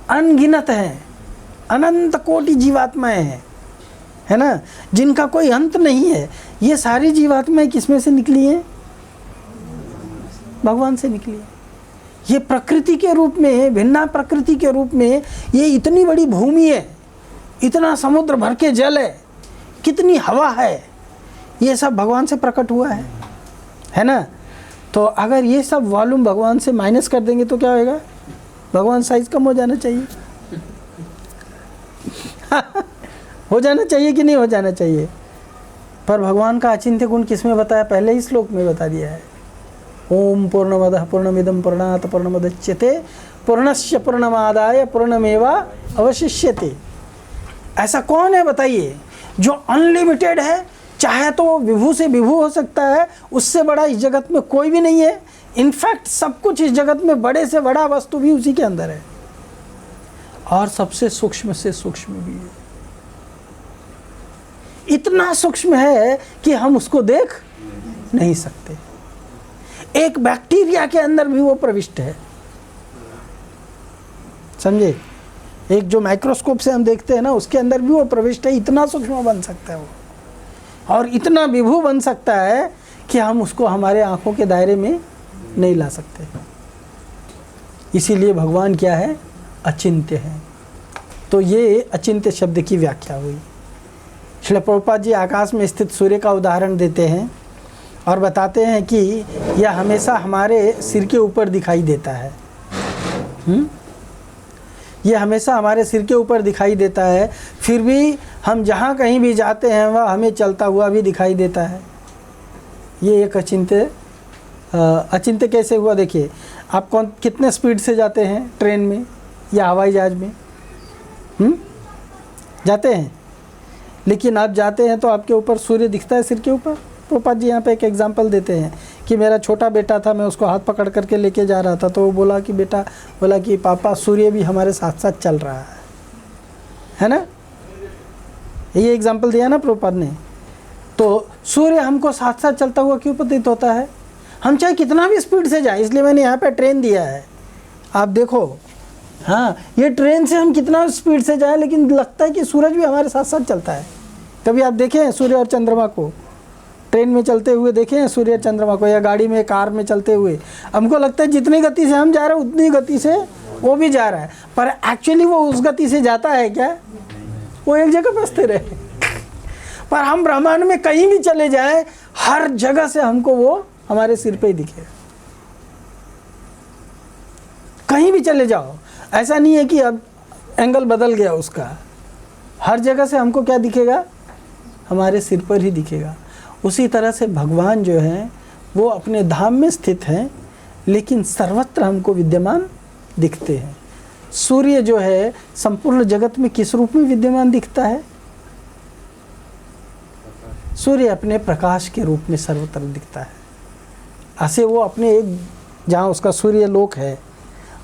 अनगिनत हैं, अनंत कोटि जीवात्माएं हैं, है ना, जिनका कोई अंत नहीं है। ये सारी जीवात्माएं किसमें से निकली हैं? भगवान से निकली है। ये प्रकृति के रूप में, भिन्ना प्रकृति के रूप में, ये इतनी बड़ी भूमि है, इतना समुद्र भर के जल है, कितनी हवा है, ये सब भगवान से प्रकट हुआ है ना। तो अगर ये सब वॉल्यूम भगवान से माइनस कर देंगे तो क्या होएगा? भगवान साइज कम हो जाना चाहिए। हो जाना चाहिए कि नहीं हो जाना चाहिए? पर भगवान का अचिंत्य गुण किसमें बताया? पहले ही श्लोक में बता दिया है। ओम पूर्णमदः पूर्णमिदं पूर्णात् पूर्णमुदच्यते पूर्णस्य पूर्णमादाय पूर्णमेवा अवशिष्यते। ऐसा कौन है बताइए जो अनलिमिटेड है? चाहे तो विभू से विभू हो सकता है, उससे बड़ा इस जगत में कोई भी नहीं है। इनफैक्ट सब कुछ इस जगत में बड़े से बड़ा वस्तु भी उसी के अंदर है, और सबसे सूक्ष्म से सूक्ष्म भी है। इतना सूक्ष्म है कि हम उसको देख नहीं सकते। एक बैक्टीरिया के अंदर भी वो प्रविष्ट है, समझे? एक जो माइक्रोस्कोप से हम देखते हैं ना, उसके अंदर भी वो प्रविष्ट है। इतना सूक्ष्म बन सकता है वो, और इतना विभू बन सकता है कि हम उसको हमारे आंखों के दायरे में नहीं ला सकते। इसीलिए भगवान क्या है? अचिंत्य है। तो ये अचिंत्य शब्द की व्याख्या हुई। श्रील प्रभुपाद जी आकाश में स्थित सूर्य का उदाहरण देते हैं और बताते हैं कि यह हमेशा हमारे सिर के ऊपर दिखाई देता है। यह हमेशा हमारे सिर के ऊपर दिखाई देता है, फिर भी हम जहाँ कहीं भी जाते हैं वह हमें चलता हुआ भी दिखाई देता है। ये एक अचिंत्य कैसे हुआ? देखिए, आप कितने स्पीड से जाते हैं ट्रेन में या हवाई जहाज में? जाते हैं, लेकिन आप जाते हैं तो आपके ऊपर सूर्य दिखता है सिर के ऊपर। प्रभुपाद जी यहाँ पे एक एग्जांपल देते हैं कि मेरा छोटा बेटा था, मैं उसको हाथ पकड़ करके लेके जा रहा था, तो वो बोला कि पापा सूर्य भी हमारे साथ साथ चल रहा है ना। ये एग्जांपल दिया ना प्रभुपाद ने। तो सूर्य हमको साथ साथ चलता हुआ क्यों प्रतीत होता है? हम चाहे कितना भी स्पीड से जाएं, इसलिए मैंने यहाँ पे ट्रेन दिया है, आप देखो। हाँ, ये ट्रेन से हम कितना स्पीड से जाएं, लेकिन लगता है कि सूरज भी हमारे साथ साथ चलता है। कभी आप देखें हैं सूर्य और चंद्रमा को ट्रेन में चलते हुए? देखें हैं सूर्य और चंद्रमा को, या गाड़ी में, कार में चलते हुए? हमको लगता है जितनी गति से हम जा रहे हैं उतनी गति से वो भी जा रहा है, पर एक्चुअली वो उस गति से जाता है क्या? वो एक जगह पर स्थिर है। पर हम ब्रह्मांड में कहीं भी चले जाएं, हर जगह से हमको वो हमारे सिर पे ही दिखेगा। कहीं भी चले जाओ, ऐसा नहीं है कि अब एंगल बदल गया उसका, हर जगह से हमको क्या दिखेगा, हमारे सिर पर ही दिखेगा। उसी तरह से भगवान जो है वो अपने धाम में स्थित हैं, लेकिन सर्वत्र हमको विद्यमान दिखते हैं। सूर्य जो है संपूर्ण जगत में किस रूप में विद्यमान दिखता है? सूर्य अपने प्रकाश के रूप में सर्वत्र दिखता है। ऐसे वो अपने एक, जहाँ उसका सूर्य लोक है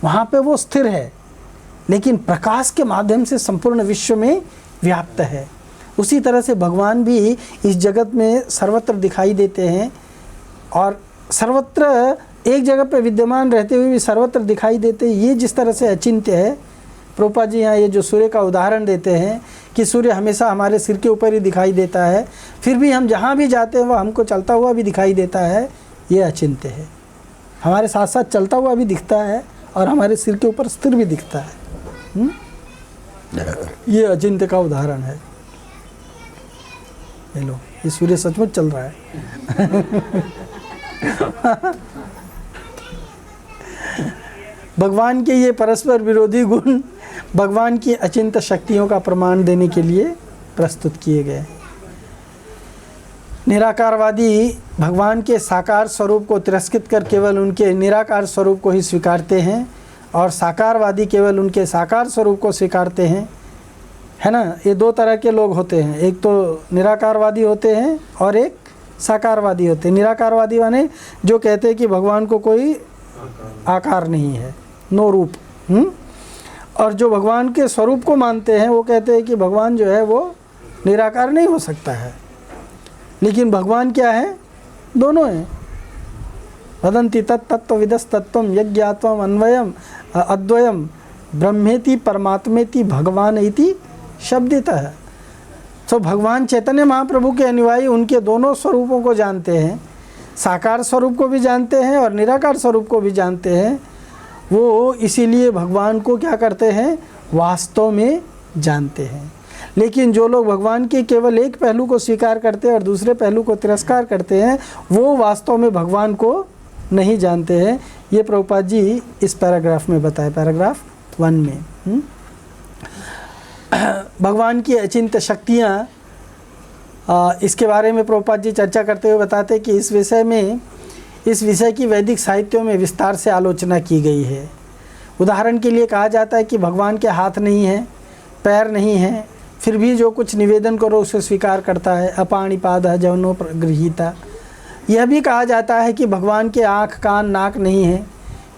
वहाँ पे वो स्थिर है, लेकिन प्रकाश के माध्यम से संपूर्ण विश्व में व्याप्त है। उसी तरह से भगवान भी इस जगत में सर्वत्र दिखाई देते हैं, और सर्वत्र एक जगह पर विद्यमान रहते हुए भी सर्वत्र दिखाई देते हैं। ये जिस तरह से अचिंत्य है, प्रभुपाद जी यहाँ ये जो सूर्य का उदाहरण देते हैं कि सूर्य हमेशा हमारे सिर के ऊपर ही दिखाई देता है, फिर भी हम जहाँ भी जाते हैं वह हमको चलता हुआ भी दिखाई देता है, ये अचिंत्य है। हमारे साथ साथ चलता हुआ भी दिखता है और हमारे सिर के ऊपर स्थिर भी दिखता है। ये अचिंत्य का उदाहरण है। लो, ये सूर्य सचमुच चल रहा है। भगवान के ये परस्पर विरोधी गुण भगवान की अचिंत्य शक्तियों का प्रमाण देने के लिए प्रस्तुत किए गए। निराकारवादी भगवान के साकार स्वरूप को तिरस्कृत कर केवल उनके निराकार स्वरूप को ही स्वीकारते हैं, और साकारवादी केवल उनके साकार स्वरूप को स्वीकारते हैं, है ना। ये दो तरह के लोग होते हैं, एक तो निराकारवादी होते हैं और एक साकारवादी होते हैं। निराकारवादी माने जो कहते हैं कि भगवान को कोई आकार नहीं है, नो रूप। और जो भगवान के स्वरूप को मानते हैं वो कहते हैं कि भगवान जो है वो निराकार नहीं हो सकता है। लेकिन भगवान क्या है? दोनों हैं। वदन्ति तत्तत्त्वविदस् तत्त्वं यज्ञात्वम् अन्वयम् अद्वयम् ब्रह्मेति परमात्मेति भगवान इति शब्दितः। तो भगवान चैतन्य महाप्रभु के अनुयायी उनके दोनों स्वरूपों को जानते हैं, साकार स्वरूप को भी जानते हैं और निराकार स्वरूप को भी जानते हैं। वो इसीलिए भगवान को क्या करते हैं? वास्तव में जानते हैं। लेकिन जो लोग भगवान के केवल एक पहलू को स्वीकार करते हैं और दूसरे पहलू को तिरस्कार करते हैं, वो वास्तव में भगवान को नहीं जानते हैं। ये प्रभुपाद जी इस पैराग्राफ में बताए, पैराग्राफ 1 में। भगवान की अचिंत्य शक्तियाँ, इसके बारे में प्रभुपाद जी चर्चा करते हुए बताते हैं कि इस विषय की वैदिक साहित्यों में विस्तार से आलोचना की गई है। उदाहरण के लिए कहा जाता है कि भगवान के हाथ नहीं है, पैर नहीं है, फिर भी जो कुछ निवेदन करो उसे स्वीकार करता है। अपाणिपादः जवनो गृहीता। यह भी कहा जाता है कि भगवान के आँख कान नाक नहीं है,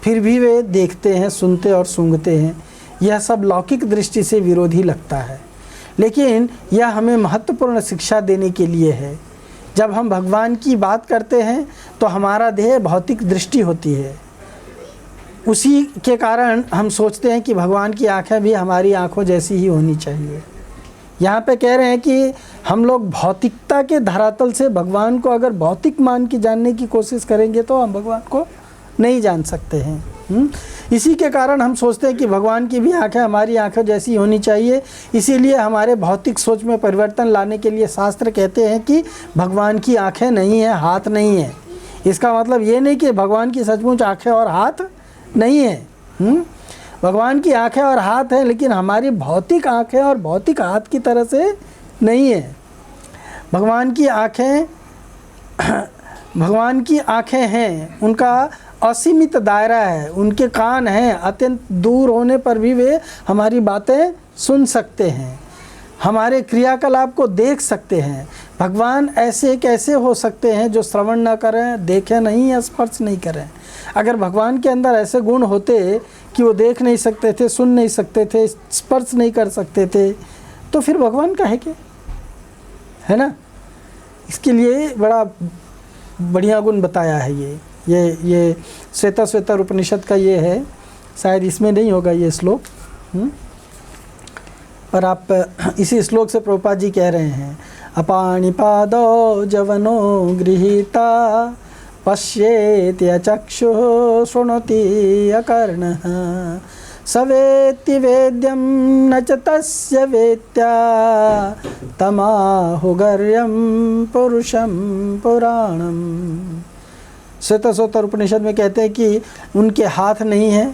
फिर भी वे देखते हैं, सुनते और सूंघते हैं। यह सब लौकिक दृष्टि से विरोधी लगता है, लेकिन यह हमें महत्वपूर्ण शिक्षा देने के लिए है। जब हम भगवान की बात करते हैं तो हमारा देह भौतिक दृष्टि होती है, उसी के कारण हम सोचते हैं कि भगवान की आँखें भी हमारी आँखों जैसी ही होनी चाहिए। यहाँ पे कह रहे हैं कि हम लोग भौतिकता के धरातल से भगवान को अगर भौतिक मान के जानने की कोशिश करेंगे तो हम भगवान को नहीं जान सकते हैं। इसी के कारण हम सोचते हैं कि भगवान की भी आंखें हमारी आंखों जैसी होनी चाहिए। इसीलिए हमारे भौतिक सोच में परिवर्तन लाने के लिए शास्त्र कहते हैं कि भगवान की आंखें नहीं है, हाथ नहीं है। इसका मतलब ये नहीं कि भगवान की सचमुच आंखें और हाथ नहीं है। भगवान की आंखें और हाथ हैं, लेकिन हमारी भौतिक आंखें और भौतिक हाथ की तरह से नहीं है। भगवान की आंखें हैं, उनका असीमित दायरा है, उनके कान हैं, अत्यंत दूर होने पर भी वे हमारी बातें सुन सकते हैं, हमारे क्रियाकलाप को देख सकते हैं। भगवान ऐसे कैसे हो सकते हैं जो श्रवण न करें, देखें नहीं या स्पर्श नहीं करें? अगर भगवान के अंदर ऐसे गुण होते कि वो देख नहीं सकते थे, सुन नहीं सकते थे, स्पर्श नहीं कर सकते थे, तो फिर भगवान का है क्या? है ना। इसके लिए बड़ा बढ़िया गुण बताया है। ये श्वेता उपनिषद का ये है, शायद इसमें नहीं होगा ये श्लोक, पर आप इसी श्लोक से प्रभुपाद जी कह रहे हैं, अपाणिपादो जवनो गृहीता पश्येति अचक्षुः शृणोति अकर्णः सवेत्ति वेद्यम न च तस्य वेत्या तमाहुगर्यम पुरुषम पुराणम। श्वेतसोतर उपनिषद में कहते हैं कि उनके हाथ नहीं हैं,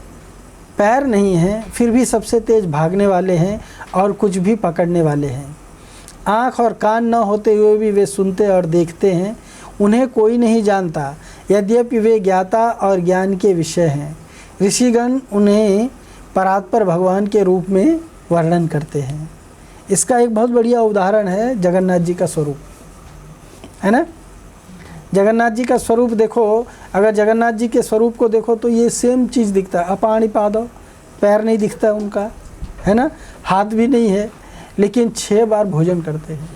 पैर नहीं हैं, फिर भी सबसे तेज भागने वाले हैं और कुछ भी पकड़ने वाले हैं। आँख और कान न होते हुए भी वे सुनते और देखते हैं। उन्हें कोई नहीं जानता, यद्यपि वे ज्ञाता और ज्ञान के विषय हैं। ऋषिगण उन्हें परात्पर भगवान के रूप में वर्णन करते हैं। इसका एक बहुत बढ़िया उदाहरण है जगन्नाथ जी का स्वरूप, है ना। जगन्नाथ जी का स्वरूप देखो, अगर जगन्नाथ जी के स्वरूप को देखो तो ये सेम चीज़ दिखता है। अपाणी पादो, पैर नहीं दिखता उनका, है ना, हाथ भी नहीं है, लेकिन 6 बार भोजन करते हैं।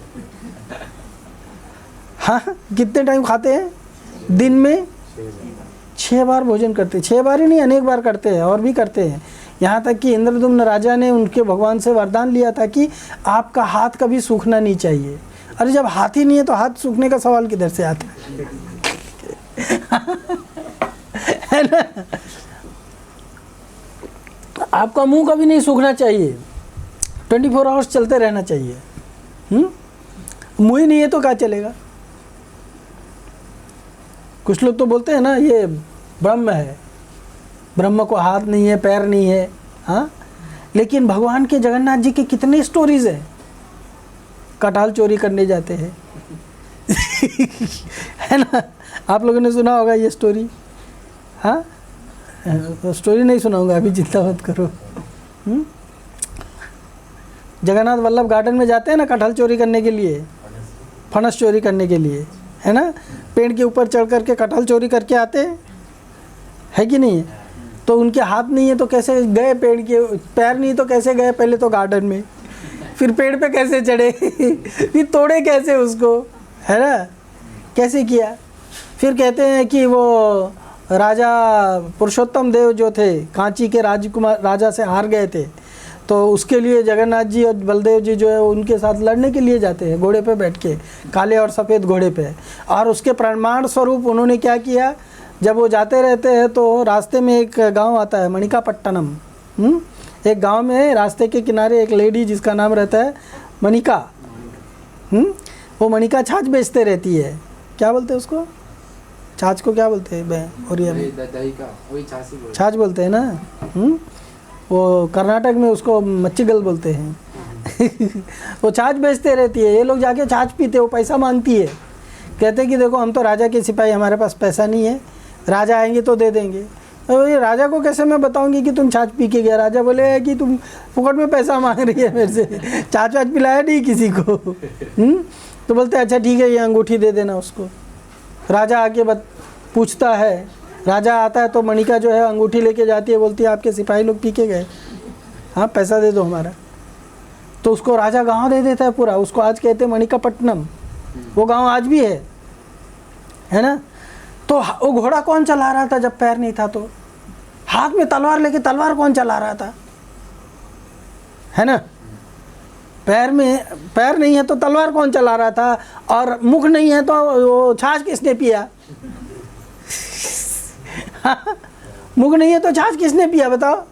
हाँ, कितने टाइम खाते हैं दिन में? 6 बार भोजन करते हैं। 6 बार ही नहीं, अनेक बार करते हैं और भी करते हैं। यहाँ तक कि इंद्रदुम्न राजा ने उनके भगवान से वरदान लिया था कि आपका हाथ कभी सूखना नहीं चाहिए। अरे जब हाथ ही नहीं है तो हाथ सूखने का सवाल किधर से आता है ना। आपका मुंह कभी नहीं सूखना चाहिए, 24 आवर्स चलते रहना चाहिए। मुंह ही नहीं है तो क्या चलेगा। कुछ लोग तो बोलते हैं ना ये ब्रह्म है, ब्रह्म को हाथ नहीं है, पैर नहीं है। हाँ, लेकिन भगवान के जगन्नाथ जी के कितने स्टोरीज हैं। कटहल चोरी करने जाते हैं है ना, आप लोगों ने सुना होगा ये स्टोरी। हाँ, स्टोरी नहीं सुनाऊंगा अभी, चिंता मत करो। जगन्नाथ वल्लभ गार्डन में जाते हैं ना कटहल चोरी करने के लिए, फणस चोरी करने के लिए, है ना। पेड़ के ऊपर चढ़ करके कटहल चोरी करके आते हैं, है कि नहीं। तो उनके हाथ नहीं है तो कैसे गए पेड़ के, पैर नहीं तो कैसे गए पहले तो गार्डन में, फिर पेड़ पे कैसे चढ़े फिर तोड़े कैसे उसको, है ना, कैसे किया। फिर कहते हैं कि वो राजा पुरुषोत्तम देव जो थे, कांची के राजकुमार राजा से हार गए थे, तो उसके लिए जगन्नाथ जी और बलदेव जी जो है उनके साथ लड़ने के लिए जाते हैं घोड़े पे बैठ के, काले और सफ़ेद घोड़े पे। और उसके प्रमाण स्वरूप उन्होंने क्या किया, जब वो जाते रहते हैं तो रास्ते में एक गांव आता है मणिकापट्टनम। एक गांव में रास्ते के किनारे एक लेडी जिसका नाम रहता है मणिका, वो मणिका छाछ बेचते रहती है। क्या बोलते हैं उसको, छाछ को क्या बोलते हैं ओरिया में? दही का वही छाछ बोलते हैं ना। वो कर्नाटक में उसको मच्छीगल बोलते हैं वो छाछ बेचते रहती है। ये लोग जाके छाछ पीते, वो पैसा मांगती है। कहते हैं कि देखो हम तो राजा के सिपाही, हमारे पास पैसा नहीं है, राजा आएंगे तो दे देंगे। तो ये राजा को कैसे मैं बताऊंगी कि तुम छाछ पी के गया। राजा बोले कि तुम फुकट में पैसा मांग रही है मेरे से, छाछ वाछ पिलाया नहीं किसी को। तो बोलते अच्छा ठीक है, ये अंगूठी दे देना उसको। राजा आके पूछता है, राजा आता है तो मणिका जो है अंगूठी लेके जाती है, बोलती है आपके सिपाही लोग पी के गए, हाँ पैसा दे दो हमारा। तो उसको राजा गांव दे देता है पूरा। उसको आज कहते हैं मणिकापट्टनम, वो गांव आज भी है ना। तो वो घोड़ा कौन चला रहा था जब पैर नहीं था? तो हाथ में तलवार लेके तलवार कौन चला रहा था, है ना। पैर नहीं है तो तलवार कौन चला रहा था, और मुख नहीं है तो वो छाछ किसने पिया मुख नहीं है तो छाछ किसने पिया बताओ।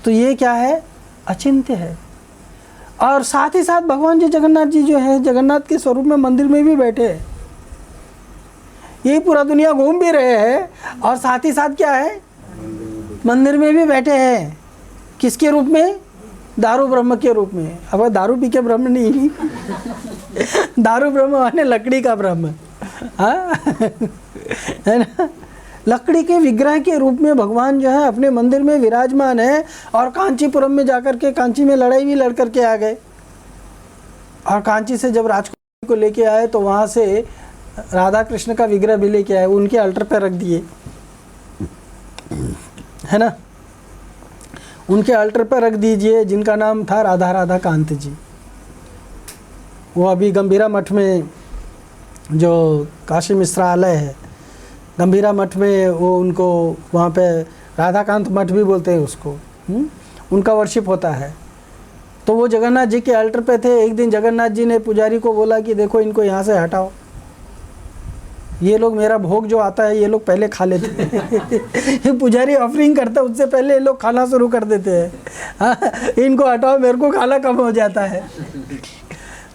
तो ये क्या है, अचिंत्य है। और साथ ही साथ भगवान जी जगन्नाथ जी जो है जगन्नाथ के स्वरूप में मंदिर में भी बैठे हैं। ये पूरा दुनिया घूम भी रहे हैं और साथ ही साथ क्या है, मंदिर में भी बैठे हैं। किसके रूप में? दारू ब्रह्म के रूप में। अब दारू पी के ब्रह्म नहीं दारू ब्रह्म माने लकड़ी का ब्रह्म, हाँ है ना। लकड़ी के विग्रह के रूप में भगवान जो है अपने मंदिर में विराजमान है। और कांचीपुरम में जाकर के, कांची में लड़ाई भी लड़ करके आ गए। और कांची से जब राजकुमारी को लेके आए तो वहाँ से राधा कृष्ण का विग्रह भी लेके आए, उनके अल्टर पर रख दिए, है ना। उनके अल्टर पर रख दीजिए, जिनका नाम था राधा राधा कांत जी। वो अभी गंभीरा मठ में, जो काशी मिश्रालय है गंभीरा मठ में, वो उनको वहाँ पे राधाकांत मठ भी बोलते हैं उसको। उनका वर्शिप होता है। तो वो जगन्नाथ जी के अल्टर पे थे। एक दिन जगन्नाथ जी ने पुजारी को बोला कि देखो इनको यहाँ से हटाओ, ये लोग मेरा भोग जो आता है ये लोग पहले खा लेते हैं पुजारी ऑफरिंग करता है उससे पहले ये लोग खाना शुरू कर देते हैं। हाँ, इनको हटाओ, मेरे को खाना कम हो जाता है।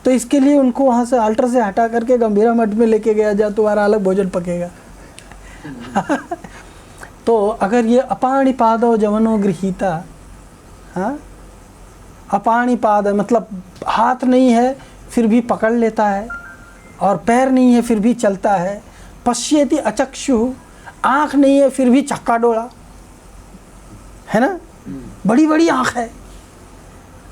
तो इसके लिए उनको वहाँ से अल्टर से हटा करके गंभीरा मठ में लेके गया जा, तुम्हारा अलग भोजन पकेगा। तो अगर ये अपाणिपादो जवनो गृहीता, हाँ, अपाणिपाद मतलब हाथ नहीं है फिर भी पकड़ लेता है, और पैर नहीं है फिर भी चलता है। पश्येति अचक्षु, आँख नहीं है फिर भी चक्का डोला, है ना, बड़ी बड़ी आँख है,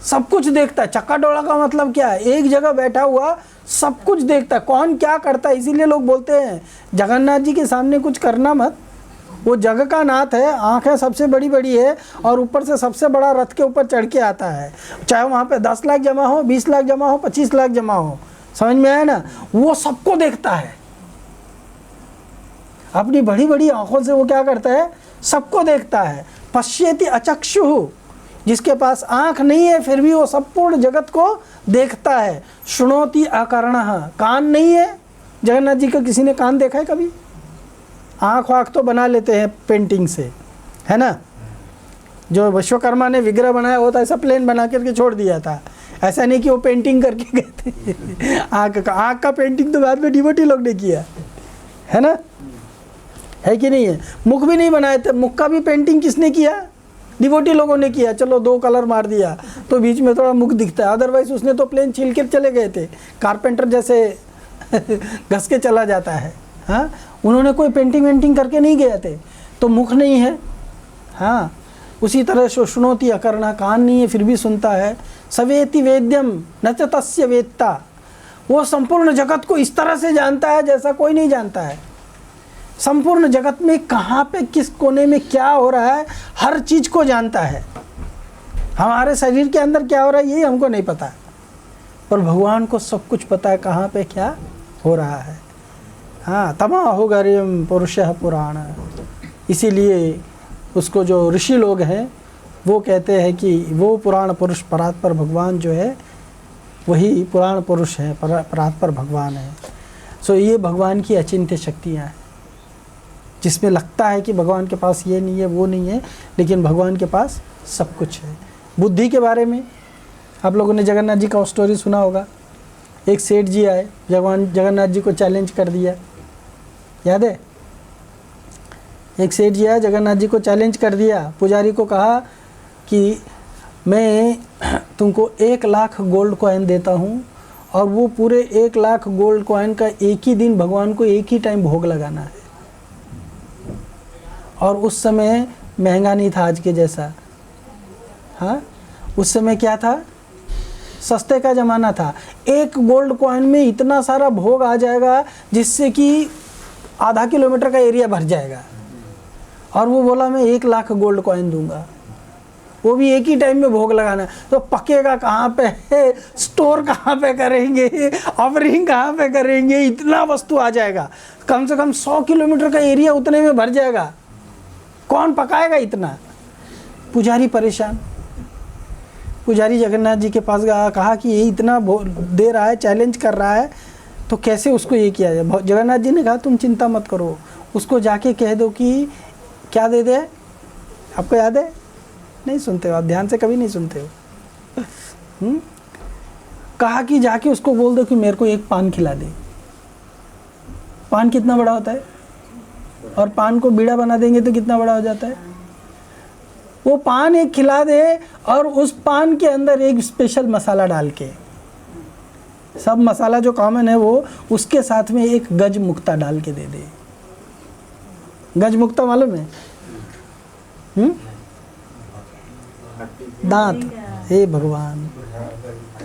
सब कुछ देखता है। चक्का डोला का मतलब क्या है, एक जगह बैठा हुआ सब कुछ देखता है, कौन क्या करता है। इसीलिए लोग बोलते हैं जगन्नाथ जी के सामने कुछ करना मत, वो जग का नाथ है, आँखें सबसे बड़ी बड़ी है, और ऊपर से सबसे बड़ा रथ के ऊपर चढ़ के आता है। चाहे वहाँ पे 10 लाख जमा हो, 20 लाख जमा हो, 25 लाख जमा हो, समझ में आया ना, वो सबको देखता है। अपनी बड़ी बड़ी आँखों से वो क्या करता है, सबको देखता है। पश्येति अचक्षु, जिसके पास आँख नहीं है फिर भी वो संपूर्ण जगत को देखता है। शृणोति अकर्णः, कान नहीं है, जगन्नाथ जी का किसी ने कान देखा है कभी? आँख वाँख तो बना लेते हैं पेंटिंग से, है ना, जो विश्वकर्मा ने विग्रह बनाया होता ऐसा प्लेन बना करके छोड़ दिया था, ऐसा नहीं कि वो पेंटिंग करके गए थे। आँख का पेंटिंग तो बाद में डिवोटी लोग ने किया, है ना, है कि नहीं है। मुख भी नहीं बनाए थे, मुख का भी पेंटिंग किसने किया? डिवोटी लोगों ने किया। चलो 2 कलर मार दिया तो बीच में थोड़ा मुख दिखता है, अदरवाइज उसने तो प्लेन छील के चले गए थे, कारपेंटर जैसे घस के चला जाता है। हाँ, उन्होंने कोई पेंटिंग वेंटिंग करके नहीं गए थे, तो मुख नहीं है। हाँ, उसी तरह शृणोति अकर्णः, कान नहीं है फिर भी सुनता है। सवेति वेद्यम न च तस्य वेत्ता, वो संपूर्ण जगत को इस तरह से जानता है जैसा कोई नहीं जानता है। संपूर्ण जगत में कहाँ पे किस कोने में क्या हो रहा है हर चीज़ को जानता है। हमारे शरीर के अंदर क्या हो रहा है ये हमको नहीं पता, पर भगवान को सब कुछ पता है कहाँ पे क्या हो रहा है। हाँ, तमाहो गर्यम पुरुषः पुराण, इसीलिए उसको जो ऋषि लोग हैं वो कहते हैं कि वो पुराण पुरुष परात्पर भगवान जो है वही पुराण पुरुष है, परात्पर भगवान है। सो ये भगवान की अचिंत्य शक्तियाँ हैं, जिसमें लगता है कि भगवान के पास ये नहीं है वो नहीं है, लेकिन भगवान के पास सब कुछ है। बुद्धि के बारे में आप लोगों ने जगन्नाथ जी का स्टोरी सुना होगा। एक सेठ जी आए, जगन्नाथ जी को चैलेंज कर दिया, याद है? एक सेठ जी आया, जगन्नाथ जी को चैलेंज कर दिया। पुजारी को कहा कि मैं तुमको 1 लाख गोल्ड कॉइन देता हूँ, और वो पूरे 1 लाख गोल्ड कॉइन का एक ही दिन भगवान को एक ही टाइम भोग लगाना है। और उस समय महंगा नहीं था आज के जैसा। हाँ, उस समय क्या था, सस्ते का ज़माना था। 1 गोल्ड कॉइन में इतना सारा भोग आ जाएगा जिससे कि आधा किलोमीटर का एरिया भर जाएगा। और वो बोला मैं 1 लाख गोल्ड कॉइन दूंगा, वो भी एक ही टाइम में भोग लगाना है। तो पकेगा कहाँ पे, स्टोर कहाँ पे करेंगे, ऑफरिंग कहाँ पे करेंगे, इतना वस्तु आ जाएगा, कम से कम 100 किलोमीटर का एरिया उतने में भर जाएगा, कौन पकाएगा इतना? पुजारी परेशान। पुजारी जगन्नाथ जी के पास गया, कहा कि ये इतना दे रहा है, चैलेंज कर रहा है, तो कैसे उसको ये किया जाए? जगन्नाथ जी ने कहा तुम चिंता मत करो, उसको जाके कह दो कि क्या दे दे। आपको याद है? नहीं सुनते हो आप, ध्यान से कभी नहीं सुनते हो। कहा कि जाके उसको बोल दो कि मेरे को 1 पान खिला दे। पान कितना बड़ा होता है, और पान को बीड़ा बना देंगे तो कितना बड़ा हो जाता है। वो पान 1 खिला दे, और उस पान के अंदर एक स्पेशल मसाला डाल के, सब मसाला जो कॉमन है वो, उसके साथ में 1 गज मुक्ता डाल के दे दे। गज मुक्ता मालूम है? दांत, हे भगवान,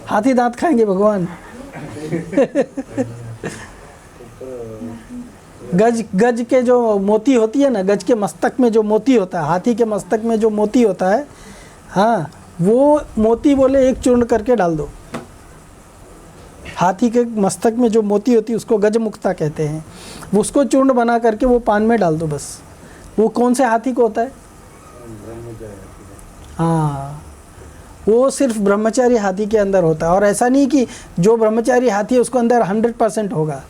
हाथी दांत खाएंगे भगवान। गज के जो मोती होती है ना, गज के मस्तक में जो मोती होता है, हाथी के मस्तक में जो मोती होता है, हाँ, वो मोती बोले 1 चूर्ण करके डाल दो। हाथी के मस्तक में जो मोती होती है उसको गज मुक्ता कहते हैं। वो उसको चूर्ण बना करके वो पान में डाल दो बस। वो कौन से हाथी को होता है? हाँ, वो सिर्फ ब्रह्मचारी हाथी के अंदर होता है। और ऐसा नहीं कि जो ब्रह्मचारी हाथी है उसको अंदर 100% होगा,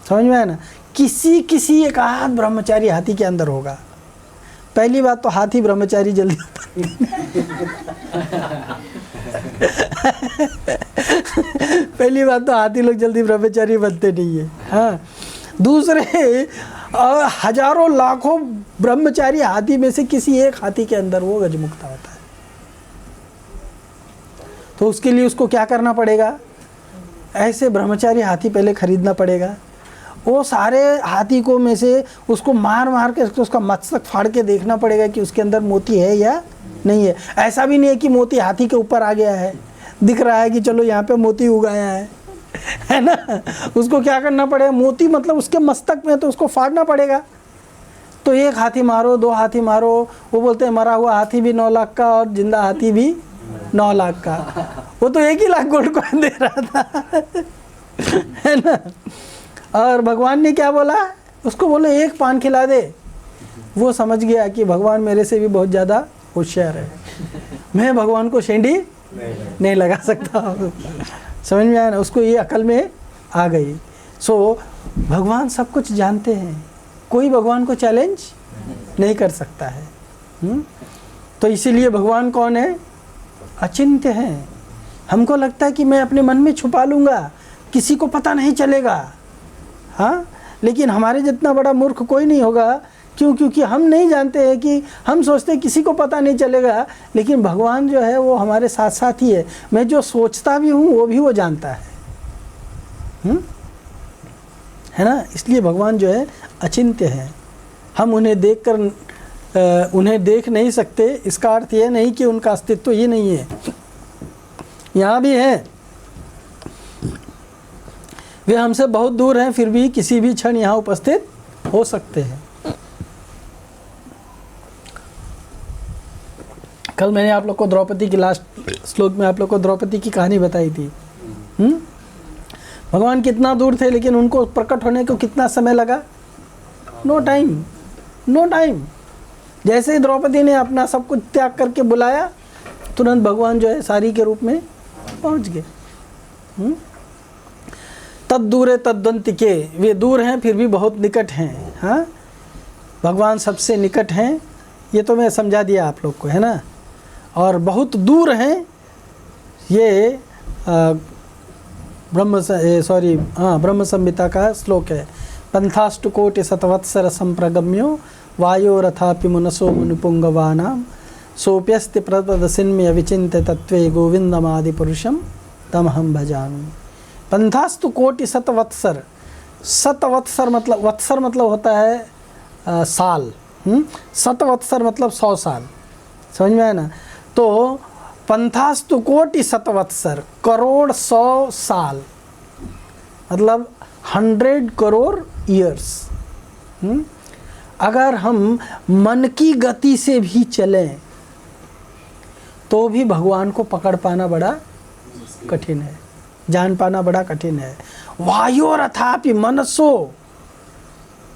समझ में आया ना। किसी एक आध ब्रह्मचारी हाथी के अंदर होगा। पहली बात तो हाथी ब्रह्मचारी जल्दी पहली बात तो हाथी लोग जल्दी ब्रह्मचारी बनते नहीं है। हाँ, दूसरे हजारों लाखों ब्रह्मचारी हाथी में से किसी एक हाथी के अंदर वो गजमुक्ता होता है। तो उसके लिए उसको क्या करना पड़ेगा, ऐसे ब्रह्मचारी हाथी पहले खरीदना पड़ेगा। वो सारे हाथी को में से उसको मार मार के उसका मस्तक फाड़ के देखना पड़ेगा कि उसके अंदर मोती है या नहीं है। ऐसा भी नहीं है कि मोती हाथी के ऊपर आ गया है, दिख रहा है कि चलो यहाँ पे मोती उगाया है ना। उसको क्या करना पड़ेगा, मोती मतलब उसके मस्तक में, तो उसको फाड़ना पड़ेगा। तो एक हाथी मारो, 2 हाथी मारो, वो बोलते हैं मरा हुआ हाथी भी 9 लाख का और जिंदा हाथी भी 9 लाख का। वो तो 1 ही लाख गोल्ड कॉइन दे रहा था है ना। और भगवान ने क्या बोला, उसको बोले 1 पान खिला दे। वो समझ गया कि भगवान मेरे से भी बहुत ज़्यादा होशियार है, मैं भगवान को शेंडी नहीं लगा सकता। समझ में आया ना, उसको ये अकल में आ गई। सो भगवान सब कुछ जानते हैं, कोई भगवान को चैलेंज नहीं कर सकता है। तो इसीलिए भगवान कौन है, अचिंत्य हैं। हमको लगता है कि मैं अपने मन में छुपा लूँगा, किसी को पता नहीं चलेगा। हाँ, लेकिन हमारे जितना बड़ा मूर्ख कोई नहीं होगा। क्यों? क्योंकि हम नहीं जानते हैं कि हम सोचते हैं किसी को पता नहीं चलेगा, लेकिन भगवान जो है वो हमारे साथ साथ ही है। मैं जो सोचता भी हूँ वो भी वो जानता है ना। इसलिए भगवान जो है अचिंत्य है। हम उन्हें देखकर उन्हें देख नहीं सकते, इसका अर्थ यह नहीं कि उनका अस्तित्व ही नहीं है, यहाँ भी है। वे हमसे बहुत दूर हैं, फिर भी किसी भी क्षण यहाँ उपस्थित हो सकते हैं। कल मैंने आप लोग को द्रौपदी की लास्ट श्लोक में आप लोग को द्रौपदी की कहानी बताई थी। भगवान कितना दूर थे, लेकिन उनको प्रकट होने को कितना समय लगा, नो टाइम। जैसे ही द्रौपदी ने अपना सब कुछ त्याग करके बुलाया, तुरंत भगवान जो है सारी के रूप में पहुंच गए। तद दूरे तद्वंतिके, वे दूर हैं फिर भी बहुत निकट हैं। हाँ, भगवान सबसे निकट हैं, ये तो मैं समझा दिया आप लोग को, है ना। और बहुत दूर हैं, ये ब्रह्म संहिता का श्लोक है। पंथाष्टकोटि शतवत्सर संप्रगम्यो वायोरथापि मुनसो मुनिपुंगवानां सोप्यस्ति प्रपदसिन्म्य विचिन्त्य तत्त्वे गोविंदमादि पुरुषम तमहं भजामि। पंथास्तु कोटि शतवत्सर, शतवत्सर मतलब, वत्सर मतलब होता है साल। शतवत्सर मतलब 100 साल। समझ में आया ना। तो पंथास्तु कोटि शतवत्सर, करोड़ 100 साल मतलब 100 करोड़ ईयर्स। अगर हम मन की गति से भी चलें तो भी भगवान को पकड़ पाना बड़ा कठिन है, जान पाना बड़ा कठिन है। वायोरथापि मनसो,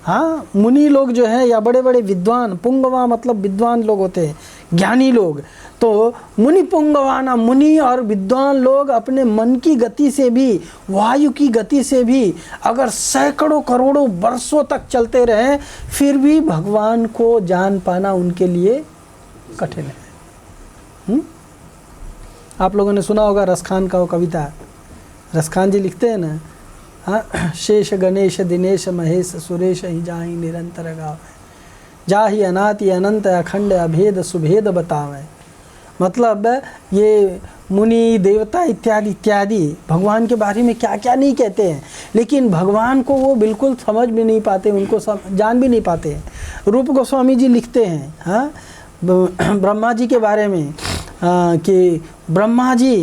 हाँ, मुनि लोग जो हैं या बड़े बड़े विद्वान, पुंगवा मतलब विद्वान लोग होते हैं, ज्ञानी लोग। तो मुनि पुंगवाना, मुनि और विद्वान लोग अपने मन की गति से भी, वायु की गति से भी अगर सैकड़ों करोड़ों वर्षों तक चलते रहें, फिर भी भगवान को जान पाना उनके लिए कठिन है। आप लोगों ने सुना होगा रसखान का वो कविता, रसखान जी लिखते हैं ना, हाँ, शेष गणेश दिनेश महेश सुरेश ही जाहि निरंतर गावे, जाहि अनाति अनंत अखंड अभेद सुभेद बतावे। मतलब ये मुनि देवता इत्यादि इत्यादि भगवान के बारे में क्या क्या नहीं कहते हैं, लेकिन भगवान को वो बिल्कुल समझ भी नहीं पाते, उनको जान भी नहीं पाते हैं। रूप गोस्वामी जी लिखते हैं, हाँ, ब्रह्मा जी के बारे में कि ब्रह्मा जी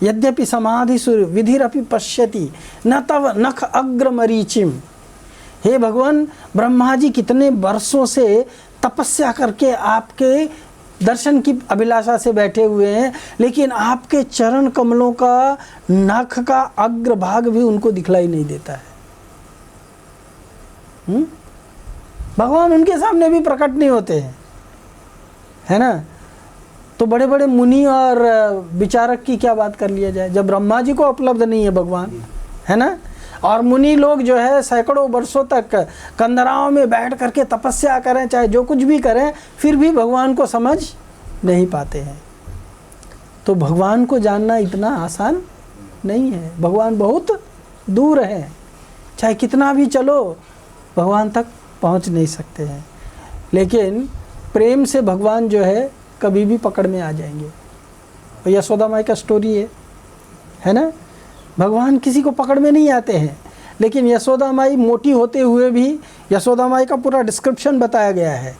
यद्यपि समाधिसुर विधिरपि पश्यति न तव नख अग्र मरीचिम। हे भगवान, ब्रह्मा जी कितने वर्षों से तपस्या करके आपके दर्शन की अभिलाषा से बैठे हुए हैं, लेकिन आपके चरण कमलों का नख का अग्र भाग भी उनको दिखलाई नहीं देता है। भगवान उनके सामने भी प्रकट नहीं होते हैं, है ना। तो बड़े बड़े मुनि और विचारक की क्या बात कर लिया जाए, जब ब्रह्मा जी को उपलब्ध नहीं है भगवान, है ना। और मुनि लोग जो है सैकड़ों वर्षों तक कंदराओं में बैठ करके तपस्या करें, चाहे जो कुछ भी करें, फिर भी भगवान को समझ नहीं पाते हैं। तो भगवान को जानना इतना आसान नहीं है, भगवान बहुत दूर है, चाहे कितना भी चलो भगवान तक पहुंच नहीं सकते हैं। लेकिन प्रेम से भगवान जो है कभी भी पकड़ में आ जाएंगे। और यशोदा माई का स्टोरी है ना, भगवान किसी को पकड़ में नहीं आते हैं, लेकिन यशोदा माई मोटी होते हुए भी, यशोदा माई का पूरा डिस्क्रिप्शन बताया गया है।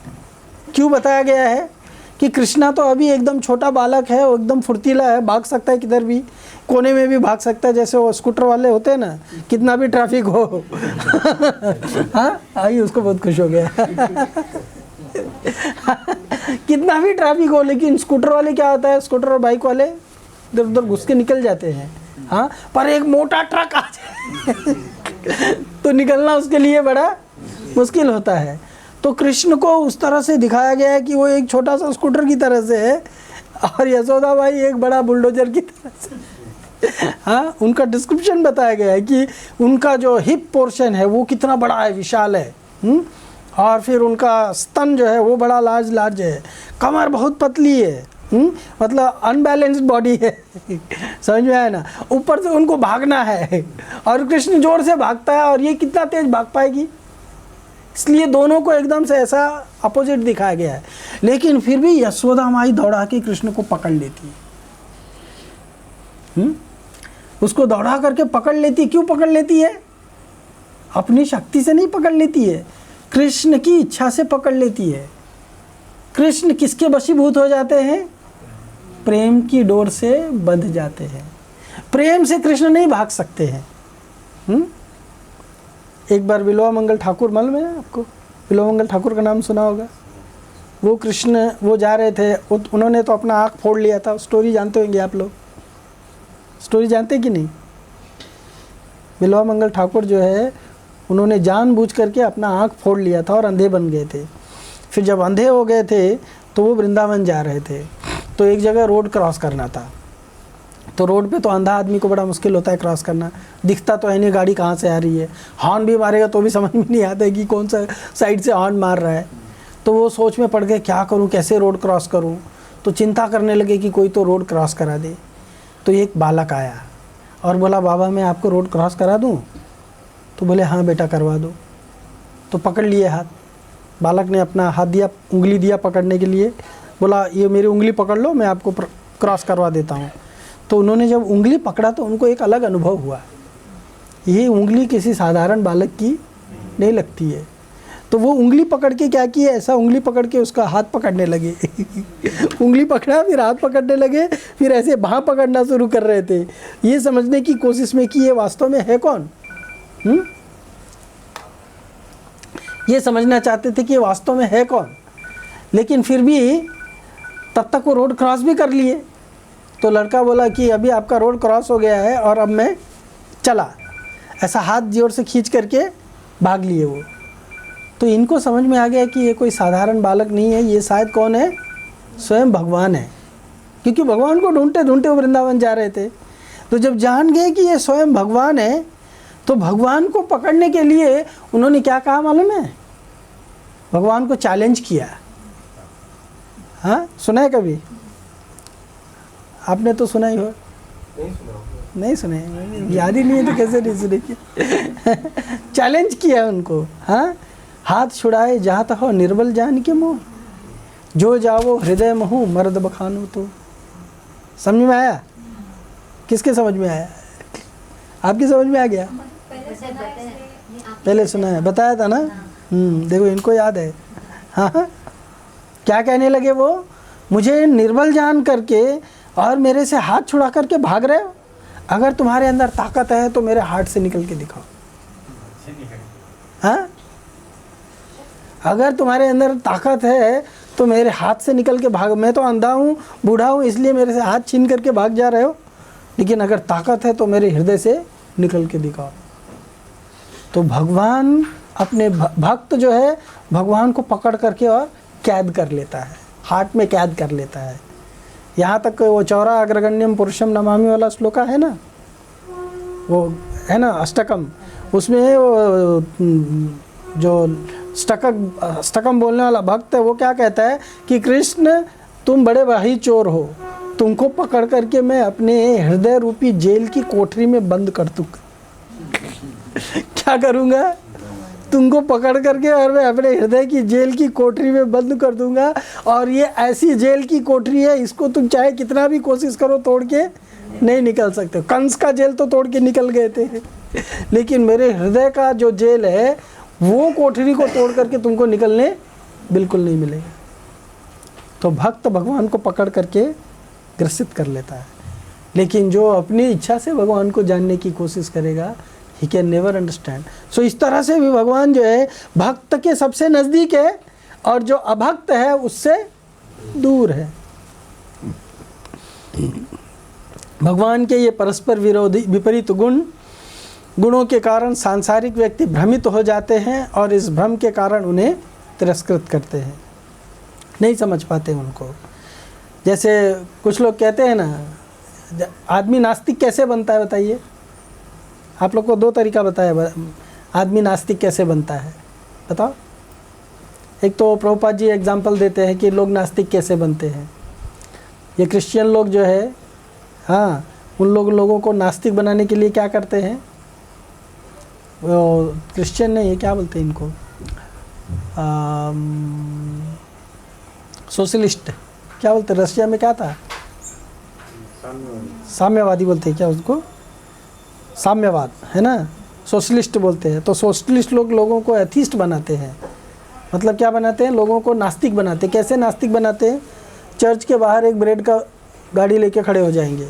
क्यों बताया गया है कि कृष्णा तो अभी एकदम छोटा बालक है, वो एकदम फुर्तीला है, भाग सकता है किधर भी, कोने में भी भाग सकता है, जैसे वो स्कूटर वाले होते हैं ना, कितना भी ट्रैफिक हो। हाँ आई, उसको बहुत खुश हो गया। कितना भी ट्रैफिक हो, लेकिन स्कूटर वाले क्या होता है, स्कूटर और बाइक वाले इधर उधर घुस के निकल जाते हैं। हाँ, पर एक मोटा ट्रक आ जाए तो निकलना उसके लिए बड़ा मुश्किल होता है। तो कृष्ण को उस तरह से दिखाया गया है कि वो एक छोटा सा स्कूटर की तरह से है, और यशोदा बाई एक बड़ा बुलडोजर की तरह से। हाँ, उनका डिस्क्रिप्शन बताया गया है कि उनका जो हिप पोर्शन है वो कितना बड़ा है, विशाल है। और फिर उनका स्तन जो है वो बड़ा लार्ज है, कमर बहुत पतली है, मतलब अनबैलेंस्ड बॉडी है। समझ में आया ना। ऊपर से उनको भागना है, और कृष्ण जोर से भागता है, और ये कितना तेज भाग पाएगी, इसलिए दोनों को एकदम से ऐसा अपोजिट दिखाया गया है। लेकिन फिर भी यशोदा माई दौड़ा के कृष्ण को पकड़ लेती है। उसको दौड़ा करके पकड़ लेती। क्यों पकड़ लेती है? अपनी शक्ति से नहीं पकड़ लेती है, कृष्ण की इच्छा से पकड़ लेती है। कृष्ण किसके वशीभूत हो जाते हैं? प्रेम की डोर से बंध जाते हैं। प्रेम से कृष्ण नहीं भाग सकते हैं। एक बार बिल्वामंगल ठाकुर, मालूम है आपको, बिल्वामंगल ठाकुर का नाम सुना होगा। वो कृष्ण वो जा रहे थे, उन्होंने तो अपना आँख फोड़ लिया था। स्टोरी जानते होंगे आप लोग, स्टोरी जानते कि नहीं? बिल्वामंगल ठाकुर जो है, उन्होंने जानबूझ करके अपना आँख फोड़ लिया था और अंधे बन गए थे। फिर जब अंधे हो गए थे तो वो वृंदावन जा रहे थे, तो एक जगह रोड क्रॉस करना था। तो रोड पे तो अंधा आदमी को बड़ा मुश्किल होता है क्रॉस करना, दिखता तो है नहीं गाड़ी कहाँ से आ रही है, हॉर्न भी मारेगा तो भी समझ में नहीं आता है कि कौन सा साइड से हॉर्न मार रहा है। तो वो सोच में पड़ गए क्या करूँ, कैसे रोड क्रॉस करूँ। तो चिंता करने लगे कि कोई तो रोड क्रॉस करा दे। तो एक बालक आया और बोला, बाबा मैं आपको रोड क्रॉस करा दूँ? तो बोले हाँ बेटा करवा दो। तो पकड़ लिए हाथ, बालक ने अपना हाथ दिया, उंगली दिया पकड़ने के लिए, बोला ये मेरी उंगली पकड़ लो, मैं आपको क्रॉस करवा देता हूँ। तो उन्होंने जब उंगली पकड़ा तो उनको एक अलग अनुभव हुआ, ये उंगली किसी साधारण बालक की नहीं लगती है। तो वो उंगली पकड़ के क्या किए, ऐसा उंगली पकड़ के उसका हाथ पकड़ने लगे। उंगली पकड़ा, फिर हाथ पकड़ने लगे, फिर ऐसे बाँह पकड़ना शुरू कर रहे थे, ये समझने की कोशिश में कि ये वास्तव में है कौन। ये समझना चाहते थे कि ये वास्तव में है कौन। लेकिन फिर भी तब तक वो रोड क्रॉस भी कर लिए। तो लड़का बोला कि अभी आपका रोड क्रॉस हो गया है और अब मैं चला, ऐसा हाथ जोर से खींच करके भाग लिए वो। तो इनको समझ में आ गया कि ये कोई साधारण बालक नहीं है, ये शायद कौन है, स्वयं भगवान है। क्योंकि भगवान को ढूंढते ढूंढते वो वृंदावन जा रहे थे। तो जब जान गए कि ये स्वयं भगवान है, तो भगवान को पकड़ने के लिए उन्होंने क्या कहा मालूम है? भगवान को चैलेंज किया। हाँ, सुना है कभी? आपने तो सुना ही हो। नहीं सुने, याद ही नहीं है तो कैसे नहीं सुनेंगे। चैलेंज किया उनको। हाँ, हाथ छुड़ाए जात हो निर्बल जान के मोह, जो जाओ हृदय महू मर्द बखानो। तो समझ में आया? किसके समझ में आया? आपकी समझ में आ गया? पहले सुना है, बताया था ना। देखो इनको याद है। हाँ, क्या कहने लगे वो? मुझे निर्बल जान करके और मेरे से हाथ छुड़ा करके भाग रहे हो? अगर तुम्हारे अंदर ताकत है तो मेरे हाथ से निकल के दिखाओ। हाँ, अगर तुम्हारे अंदर ताकत है तो मेरे हाथ से निकल के भाग। मैं तो अंधा हूँ, बूढ़ा हूँ, इसलिए मेरे से हाथ छीन करके भाग जा रहे हो, लेकिन अगर ताकत है तो मेरे हृदय से निकल के दिखाओ। तो भगवान अपने भक्त जो है, भगवान को पकड़ करके और कैद कर लेता है, हार्ट में कैद कर लेता है। यहाँ तक वो चौरा अग्रगण्यम पुरुषम नमामि वाला श्लोका है ना, वो है ना अष्टकम, उसमें वो जो स्टकम बोलने वाला भक्त है वो क्या कहता है कि कृष्ण तुम बड़े भाई चोर हो, तुमको पकड़ करके मैं अपने हृदय रूपी जेल की कोठरी में बंद कर दूंगा। क्या करूँगा? तुमको पकड़ करके और मैं अपने हृदय की जेल की कोठरी में बंद कर दूंगा। और ये ऐसी जेल की कोठरी है, इसको तुम चाहे कितना भी कोशिश करो तोड़ के नहीं निकल सकते। कंस का जेल तो तोड़ के निकल गए थे, लेकिन मेरे हृदय का जो जेल है वो कोठरी को तोड़ करके तुमको निकलने बिल्कुल नहीं मिलेगा। तो भक्त भगवान को पकड़ करके ग्रसित कर लेता है, लेकिन जो अपनी इच्छा से भगवान को जानने की कोशिश करेगा, ही कैन नेवर अंडरस्टैंड। सो इस तरह से भी भगवान जो है भक्त के सबसे नज़दीक है और जो अभक्त है उससे दूर है। भगवान के ये परस्पर विरोधी विपरीत गुणों के कारण सांसारिक व्यक्ति भ्रमित हो जाते हैं और इस भ्रम के कारण उन्हें तिरस्कृत करते हैं, नहीं समझ पाते उनको। जैसे कुछ लोग कहते हैं ना, आदमी नास्तिक कैसे बनता है बताइए? आप लोग को दो तरीका बताया आदमी नास्तिक कैसे बनता है, बताओ। एक तो प्रभुपाद जी एग्जाम्पल देते हैं कि लोग नास्तिक कैसे बनते हैं। ये क्रिश्चियन लोग जो है, हाँ, उन लोगों को नास्तिक बनाने के लिए क्या करते हैं, वो क्रिश्चियन नहीं है, क्या बोलते हैं इनको, सोशलिस्ट, क्या बोलते हैं रशिया में क्या था, साम्यवादी बोलते हैं क्या उसको, साम्यवाद है ना, सोशलिस्ट बोलते हैं। तो सोशलिस्ट लोगों को एथिस्ट बनाते हैं, मतलब क्या बनाते हैं, लोगों को नास्तिक बनाते हैं। कैसे नास्तिक बनाते हैं? चर्च के बाहर एक ब्रेड का गाड़ी लेके खड़े हो जाएंगे,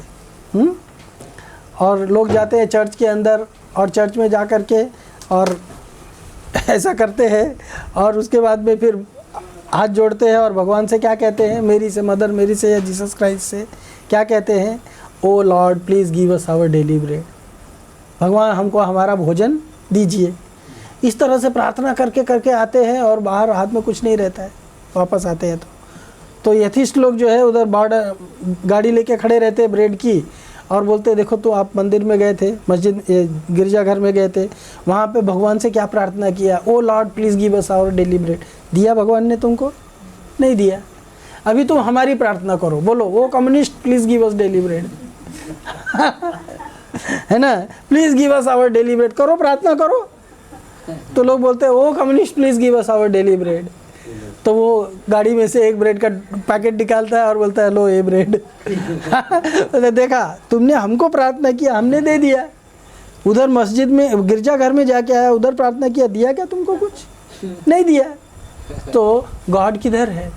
और लोग जाते हैं चर्च के अंदर और चर्च में जा कर के और ऐसा करते हैं, और उसके बाद में फिर हाथ जोड़ते हैं और भगवान से क्या कहते हैं, मेरी से मदर मेरी से या जीसस क्राइस्ट से क्या कहते हैं, O Lord please give us our daily bread, भगवान हमको हमारा भोजन दीजिए। इस तरह से प्रार्थना करके करके आते हैं और बाहर हाथ में कुछ नहीं रहता है, वापस आते हैं तो एथिस्ट लोग जो है उधर बॉर्डर गाड़ी लेके खड़े रहते हैं ब्रेड की, और बोलते देखो तो आप मंदिर में गए थे, मस्जिद गिरजाघर में गए थे, वहाँ पे भगवान से क्या प्रार्थना किया, O Lord please give us our daily bread, दिया भगवान ने तुमको? नहीं दिया। अभी तुम हमारी प्रार्थना करो, बोलो O communist please give us daily bread है ना, please give us our daily bread, करो प्रार्थना करो। तो लोग बोलते हैं O communist please give us our daily bread. तो वो गाड़ी में से एक ब्रेड का पैकेट निकालता है और बोलता है लो ये ब्रेड तो देखा तुमने हमको प्रार्थना किया, हमने दे दिया। उधर मस्जिद में गिरजाघर में जाके आया, उधर प्रार्थना किया, दिया क्या तुमको? कुछ नहीं दिया। तो गॉड किधर है?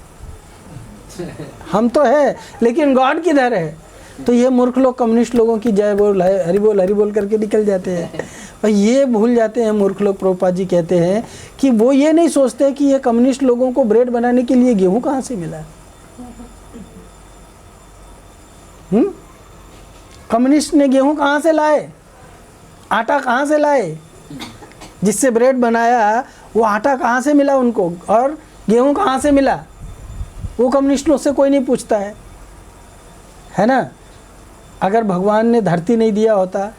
हम तो है लेकिन गॉड किधर है? तो ये मूर्ख लोग कम्युनिस्ट लोगों की जय बोल हरि बोल करके निकल जाते हैं, और ये भूल जाते हैं मूर्ख लोग। प्रभुपाद जी कहते हैं कि वो ये नहीं सोचते कि ये कम्युनिस्ट लोगों को ब्रेड बनाने के लिए गेहूं कहाँ से मिला। कम्युनिस्ट ने गेहूं कहाँ से लाए, आटा कहाँ से लाए, जिससे ब्रेड बनाया वो आटा कहाँ से मिला उनको, और गेहूं कहाँ से मिला, वो कम्युनिस्टों से कोई नहीं पूछता है ना। अगर भगवान ने धरती नहीं दिया होता,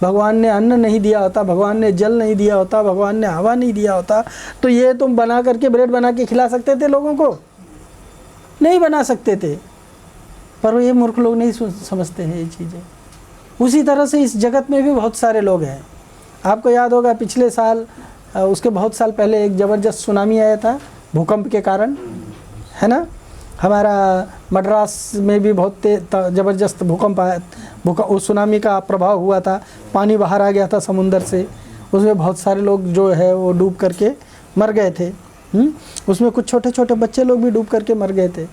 भगवान ने अन्न नहीं दिया होता, भगवान ने जल नहीं दिया होता, भगवान ने हवा नहीं दिया होता, तो ये तुम बना करके ब्रेड बना के खिला सकते थे लोगों को? नहीं बना सकते थे। पर ये मूर्ख लोग नहीं समझते हैं ये चीज़ें। उसी तरह से इस जगत में भी बहुत सारे लोग हैं। आपको याद होगा पिछले साल, उसके बहुत साल पहले एक ज़बरदस्त सुनामी आया था भूकंप के कारण, है ना। हमारा मद्रास में भी बहुत ज़बरदस्त भूकंप आया, उस सुनामी का प्रभाव हुआ था, पानी बाहर आ गया था समुंदर से, उसमें बहुत सारे लोग जो है वो डूब करके मर गए थे। उसमें कुछ छोटे छोटे बच्चे लोग भी डूब करके मर गए थे।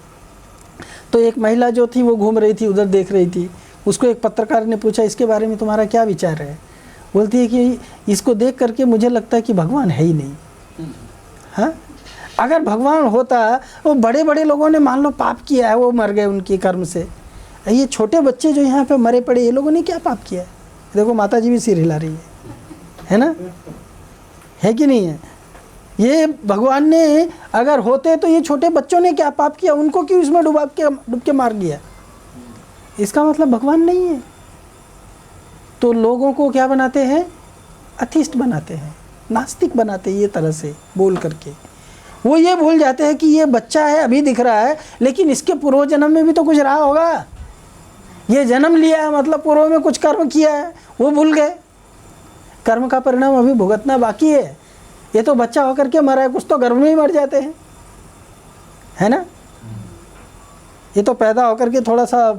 तो एक महिला जो थी वो घूम रही थी, उधर देख रही थी। उसको एक पत्रकार ने पूछा इसके बारे में तुम्हारा क्या विचार है? बोलती है कि इसको देख करके मुझे लगता है कि भगवान है ही नहीं। हाँ, अगर भगवान होता, वो बड़े बड़े लोगों ने मान लो पाप किया है, वो मर गए उनके कर्म से, ये छोटे बच्चे जो यहाँ पे मरे पड़े, ये लोगों ने क्या पाप किया है? देखो माता जी भी सिर हिला रही है ना, है कि नहीं है? ये भगवान ने अगर होते तो ये छोटे बच्चों ने क्या पाप किया, उनको क्यों इसमें डूब के मार दिया? इसका मतलब भगवान नहीं है। तो लोगों को क्या बनाते हैं? अथिस्ट बनाते हैं, नास्तिक बनाते हैं ये तरह से बोल करके। वो ये भूल जाते हैं कि ये बच्चा है, अभी दिख रहा है, लेकिन इसके पूर्व जन्म में भी तो कुछ रहा होगा। ये जन्म लिया है मतलब पूर्व में कुछ कर्म किया है, वो भूल गए। कर्म का परिणाम अभी भुगतना बाकी है। ये तो बच्चा होकर के मरा है, कुछ तो गर्भ में ही मर जाते हैं, है ना। ये तो पैदा होकर के थोड़ा सा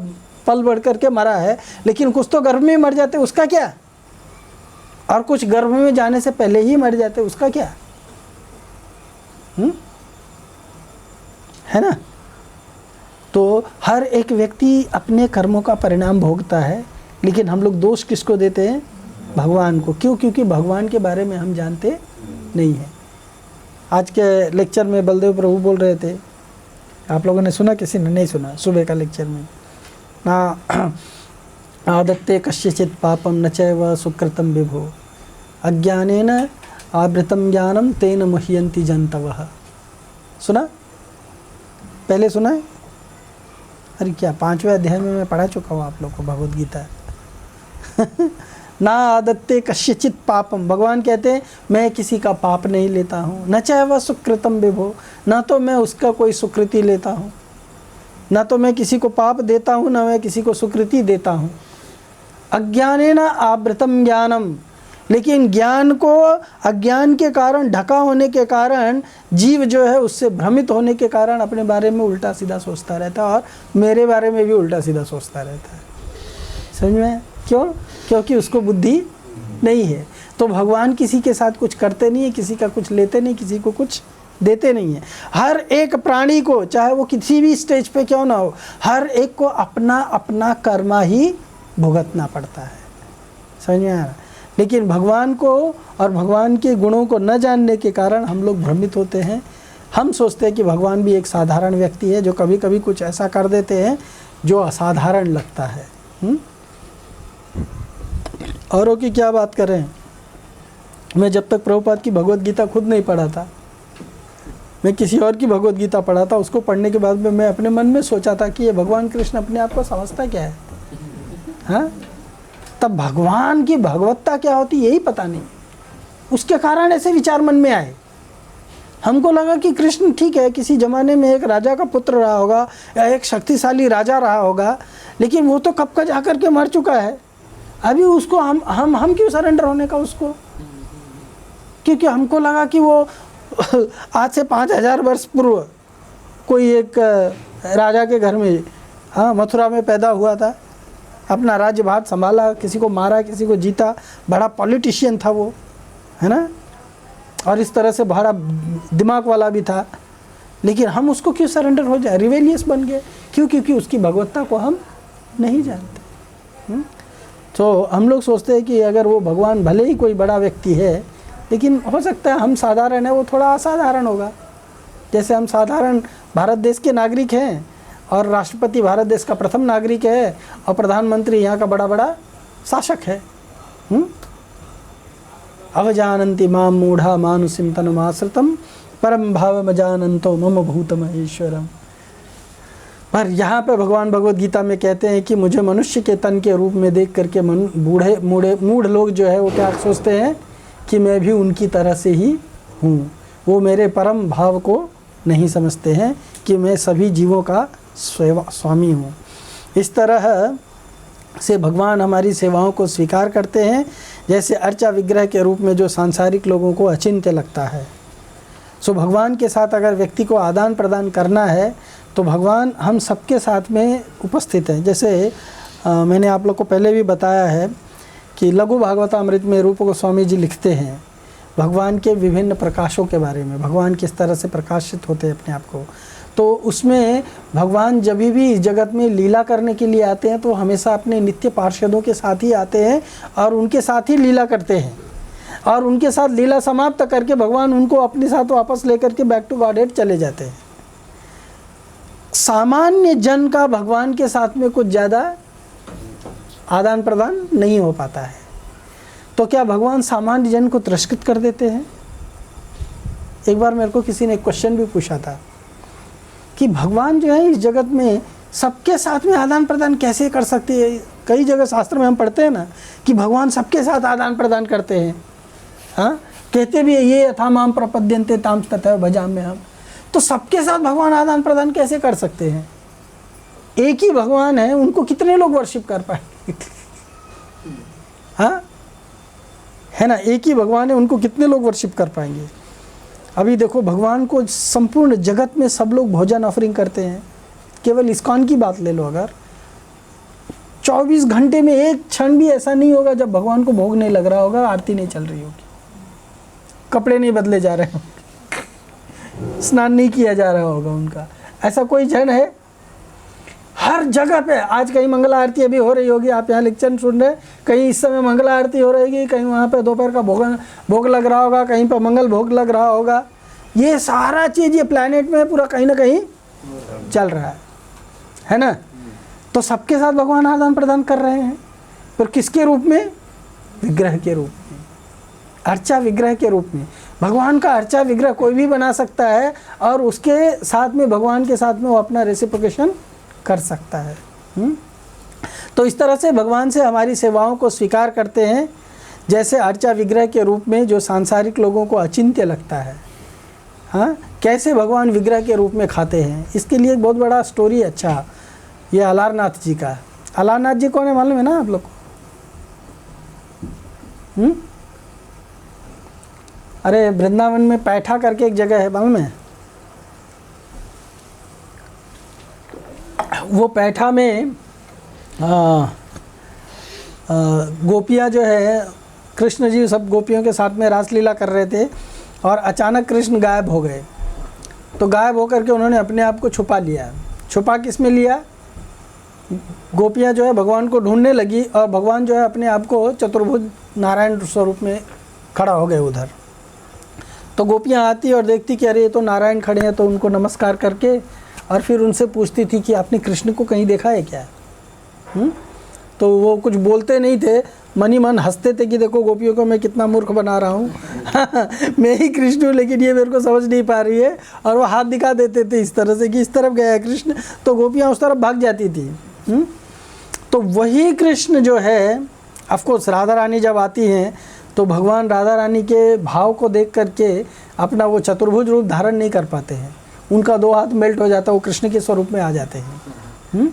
पल बढ़ करके मरा है, लेकिन कुछ तो गर्भ में ही मर जाते, उसका क्या। और कुछ गर्भ में जाने से पहले ही मर जाते, उसका क्या। है ना। तो हर एक व्यक्ति अपने कर्मों का परिणाम भोगता है, लेकिन हम लोग दोष किसको देते हैं? भगवान को। क्यों? क्योंकि भगवान के बारे में हम जानते नहीं हैं। आज के लेक्चर में बलदेव प्रभु बोल रहे थे, आप लोगों ने सुना? किसी ने नहीं सुना? सुबह का लेक्चर में ना आदत्ते कस्यचित् पापम न चैव सुकृतं विभो अज्ञानेन आवृतं ज्ञानम तेन मुह्यन्ति जन्तवः। सुना? पहले सुना है? अरे क्या 5वें अध्याय में मैं पढ़ा चुका हूँ आप लोग को भगवद गीता। ना आदत्ते कस्यचित् पापम, भगवान कहते हैं मैं किसी का पाप नहीं लेता हूँ। न चैव सुकृतं विभो, ना तो मैं उसका कोई सुकृति लेता हूँ, ना तो मैं किसी को पाप देता हूँ, ना मैं किसी को सुकृति देता हूँ। अज्ञानेन आवृतं ज्ञानम, लेकिन ज्ञान को अज्ञान के कारण, ढका होने के कारण, जीव जो है उससे भ्रमित होने के कारण अपने बारे में उल्टा सीधा सोचता रहता है, और मेरे बारे में भी उल्टा सीधा सोचता रहता है। समझ में? क्यों? क्योंकि उसको बुद्धि नहीं है। तो भगवान किसी के साथ कुछ करते नहीं है, किसी का कुछ लेते नहीं, किसी को कुछ देते नहीं है। हर एक प्राणी को, चाहे वो किसी भी स्टेज पे क्यों ना हो, हर एक को अपना अपना कर्मा ही भुगतना पड़ता है। समझ में आ रहा? लेकिन भगवान को और भगवान के गुणों को न जानने के कारण हम लोग भ्रमित होते हैं। हम सोचते हैं कि भगवान भी एक साधारण व्यक्ति है जो कभी कभी कुछ ऐसा कर देते हैं जो असाधारण लगता है। औरों की क्या बात कर रहे हैं। मैं जब तक प्रभुपाद की भगवद गीता खुद नहीं पढ़ा था, मैं किसी और की भगवद गीता पढ़ा था। उसको पढ़ने के बाद में मैं अपने मन में सोचा था कि ये भगवान कृष्ण अपने आप को समझता क्या है। हाँ, तब भगवान की भगवत्ता क्या होती यही पता नहीं। उसके कारण ऐसे विचार मन में आए। हमको लगा कि कृष्ण ठीक है, किसी ज़माने में एक राजा का पुत्र रहा होगा या एक शक्तिशाली राजा रहा होगा, लेकिन वो तो कब का जा कर के मर चुका है। अभी उसको हम क्यों सरेंडर होने का उसको? क्योंकि हमको लगा कि वो आज से 5000 वर्ष पूर्व कोई एक राजा के घर में, हाँ, मथुरा में पैदा हुआ था, अपना राज्यभार संभाला, किसी को मारा, किसी को जीता, बड़ा पॉलिटिशियन था वो, है ना, और इस तरह से बड़ा दिमाग वाला भी था। लेकिन हम उसको क्यों सरेंडर हो जाए, रिवेलियस बन गए। क्यों? क्योंकि उसकी भगवत्ता को हम नहीं जानते। तो हम लोग सोचते हैं कि अगर वो भगवान भले ही कोई बड़ा व्यक्ति है, लेकिन हो सकता है हम साधारण है, वो थोड़ा असाधारण होगा। जैसे हम साधारण भारत देश के नागरिक हैं और राष्ट्रपति भारत देश का प्रथम नागरिक है और प्रधानमंत्री यहाँ का बड़ा शासक है। अवजानन्ति माम मूढ़ा मानुषिं तनुमाश्रितं परम भावमजानन्तो मम भूतमहेश्वरम। पर यहाँ पे भगवान भगवद गीता में कहते हैं कि मुझे मनुष्य के तन के रूप में देख करके मूढ़ लोग जो है वो क्या सोचते हैं कि मैं भी उनकी तरह से ही हूँ। वो मेरे परम भाव को नहीं समझते हैं कि मैं सभी जीवों का स्वामी हूँ। इस तरह से भगवान हमारी सेवाओं को स्वीकार करते हैं, जैसे अर्चा विग्रह के रूप में जो सांसारिक लोगों को अचिंत्य लगता है। सो भगवान के साथ अगर व्यक्ति को आदान प्रदान करना है तो भगवान हम सबके साथ में उपस्थित है। जैसे मैंने आप लोग को पहले भी बताया है कि लघु भागवतामृत में रूप गोस्वामी जी लिखते हैं भगवान के विभिन्न प्रकाशों के बारे में, भगवान किस तरह से प्रकाशित होते हैं अपने आप को। तो उसमें भगवान जब भी इस जगत में लीला करने के लिए आते हैं तो हमेशा अपने नित्य पार्षदों के साथ ही आते हैं और उनके साथ ही लीला करते हैं, और उनके साथ लीला समाप्त करके भगवान उनको अपने साथ वापस लेकर के बैक टू गॉडहेड चले जाते हैं। सामान्य जन का भगवान के साथ में कुछ ज़्यादा आदान प्रदान नहीं हो पाता है। तो क्या भगवान सामान्य जन को तिरस्कृत कर देते हैं? एक बार मेरे को किसी ने क्वेश्चन भी पूछा था कि भगवान जो है इस जगत में सबके साथ में आदान प्रदान कैसे कर सकते हैं। कई जगह शास्त्र में हम पढ़ते हैं ना कि भगवान सबके साथ आदान प्रदान करते हैं, हाँ, कहते भी है ये यथा माम प्रपद्यन्ते ताम तथा भजाम्य हम। तो सबके साथ भगवान आदान प्रदान कैसे कर सकते हैं? एक ही भगवान है, उनको कितने लोग वर्शिप कर पाएंगे? हाँ, है ना, एक ही भगवान है, उनको कितने लोग वर्शिप कर पाएंगे? अभी देखो, भगवान को संपूर्ण जगत में सब लोग भोजन ऑफरिंग करते हैं। केवल इस्कॉन की बात ले लो, अगर 24 घंटे में एक क्षण भी ऐसा नहीं होगा जब भगवान को भोग नहीं लग रहा होगा, आरती नहीं चल रही होगी, कपड़े नहीं बदले जा रहे होंगे, स्नान नहीं किया जा रहा होगा उनका। ऐसा कोई क्षण है? हर जगह पे। आज कहीं मंगला आरती अभी हो रही होगी, आप यहाँ लेक्चर सुन रहे, कहीं इस समय मंगला आरती हो रहेगी, कहीं वहाँ पे दोपहर का भोग लग रहा होगा, कहीं पर मंगल भोग लग रहा होगा। ये सारा चीज़ ये प्लैनेट में पूरा कहीं ना कहीं चल रहा है ना? तो सबके साथ भगवान आदान प्रदान कर रहे हैं, पर किसके रूप में? विग्रह के रूप में, अर्चा विग्रह के रूप में। भगवान का अर्चा विग्रह कोई भी बना सकता है और उसके साथ में, भगवान के साथ में वो अपना रेसिप्रोकेशन कर सकता है। तो इस तरह से भगवान से हमारी सेवाओं को स्वीकार करते हैं, जैसे अर्चा विग्रह के रूप में, जो सांसारिक लोगों को अचिंत्य लगता है। हाँ, कैसे भगवान विग्रह के रूप में खाते हैं, इसके लिए एक बहुत बड़ा स्टोरी। अच्छा, ये अलारनाथ जी का। अलारनाथ जी कौन है मालूम है ना आप लोग को? अरे वृंदावन में पैठा करके एक जगह है, मालूम है? वो पैठा में गोपियाँ जो है, कृष्ण जी सब गोपियों के साथ में रासलीला कर रहे थे और अचानक कृष्ण गायब हो गए। तो गायब होकर के उन्होंने अपने आप को छुपा लिया। छुपा किस में लिया? गोपियाँ जो है भगवान को ढूंढने लगी और भगवान जो है अपने आप को चतुर्भुज नारायण स्वरूप में खड़ा हो गए उधर। तो गोपियाँ आती और देखती कि अरे ये तो नारायण खड़े हैं, तो उनको नमस्कार करके और फिर उनसे पूछती थी कि आपने कृष्ण को कहीं देखा है क्या? तो वो कुछ बोलते नहीं थे, मन ही मन हंसते थे कि देखो गोपियों को मैं कितना मूर्ख बना रहा हूँ मैं ही कृष्ण हूँ, लेकिन ये मेरे को समझ नहीं पा रही है। और वो हाथ दिखा देते थे इस तरह से कि इस तरफ गया है कृष्ण, तो गोपियाँ उस तरफ भाग जाती थी। तो वही कृष्ण जो है, ऑफकोर्स राधा रानी जब आती हैं तो भगवान राधा रानी के भाव को देख करके अपना वो चतुर्भुज रूप धारण नहीं कर पाते हैं, उनका दो हाथ मेल्ट हो जाता है, वो कृष्ण के स्वरूप में आ जाते हैं।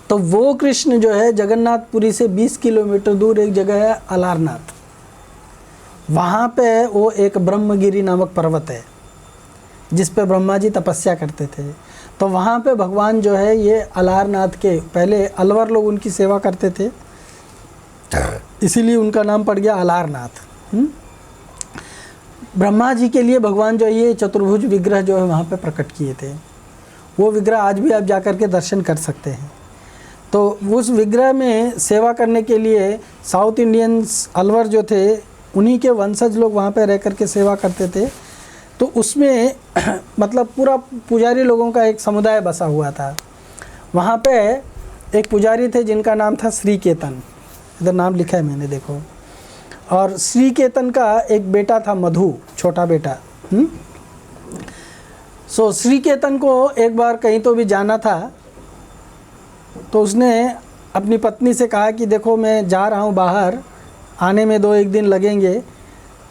तो वो कृष्ण जो है जगन्नाथपुरी से 20 किलोमीटर दूर एक जगह है अलारनाथ, वहाँ पे वो एक ब्रह्मगिरी नामक पर्वत है जिस पे ब्रह्मा जी तपस्या करते थे। तो वहाँ पे भगवान जो है ये अलारनाथ के, पहले अलवर लोग उनकी सेवा करते थे, इसीलिए उनका नाम पड़ गया अलारनाथ। ब्रह्मा जी के लिए भगवान जो ये चतुर्भुज विग्रह जो है वहाँ पे प्रकट किए थे। वो विग्रह आज भी आप जाकर के दर्शन कर सकते हैं। तो उस विग्रह में सेवा करने के लिए साउथ इंडियंस अलवर जो थे, उन्हीं के वंशज लोग वहाँ पे रह कर के सेवा करते थे। तो उसमें मतलब पूरा पुजारी लोगों का एक समुदाय बसा हुआ था। वहाँ पे एक पुजारी थे जिनका नाम था श्री केतन, इधर नाम लिखा है मैंने, देखो। और श्री केतन का एक बेटा था मधु, छोटा बेटा। सो श्री केतन को एक बार कहीं तो भी जाना था, तो उसने अपनी पत्नी से कहा कि देखो मैं जा रहा हूँ बाहर, आने में 2-1 दिन लगेंगे,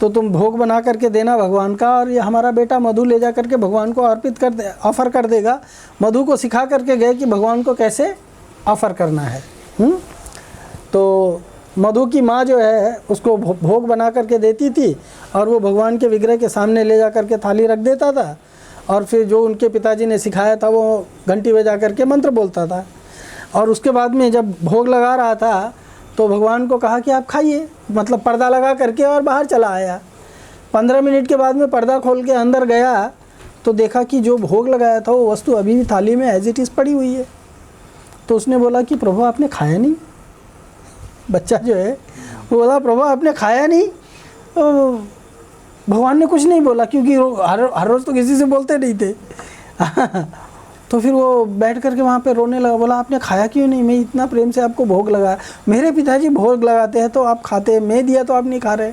तो तुम भोग बना करके देना भगवान का, और ये हमारा बेटा मधु ले जा करके भगवान को अर्पित कर दे, ऑफ़र कर देगा। मधु को सिखा करके गए कि भगवान को कैसे ऑफ़र करना है। तो मधु की माँ जो है उसको भोग बना करके देती थी, और वो भगवान के विग्रह के सामने ले जा करके थाली रख देता था, और फिर जो उनके पिताजी ने सिखाया था वो घंटी बजा करके मंत्र बोलता था। और उसके बाद में जब भोग लगा रहा था तो भगवान को कहा कि आप खाइए, मतलब पर्दा लगा करके, और बाहर चला आया। 15 मिनट के बाद में पर्दा खोल के अंदर गया तो देखा कि जो भोग लगाया था वो वस्तु अभी भी थाली में एज इट इज़ पड़ी हुई है। तो उसने बोला कि प्रभु आपने खाया नहीं। बच्चा जो है वो बोला प्रभु आपने खाया नहीं। तो भगवान ने कुछ नहीं बोला, क्योंकि हर रोज़ तो किसी से बोलते नहीं थे तो फिर वो बैठ करके वहाँ पे रोने लगा, बोला आपने खाया क्यों नहीं? मैं इतना प्रेम से आपको भोग लगाया, मेरे पिताजी भोग लगाते हैं तो आप खाते हैं, मैं दिया तो आप नहीं खा रहे।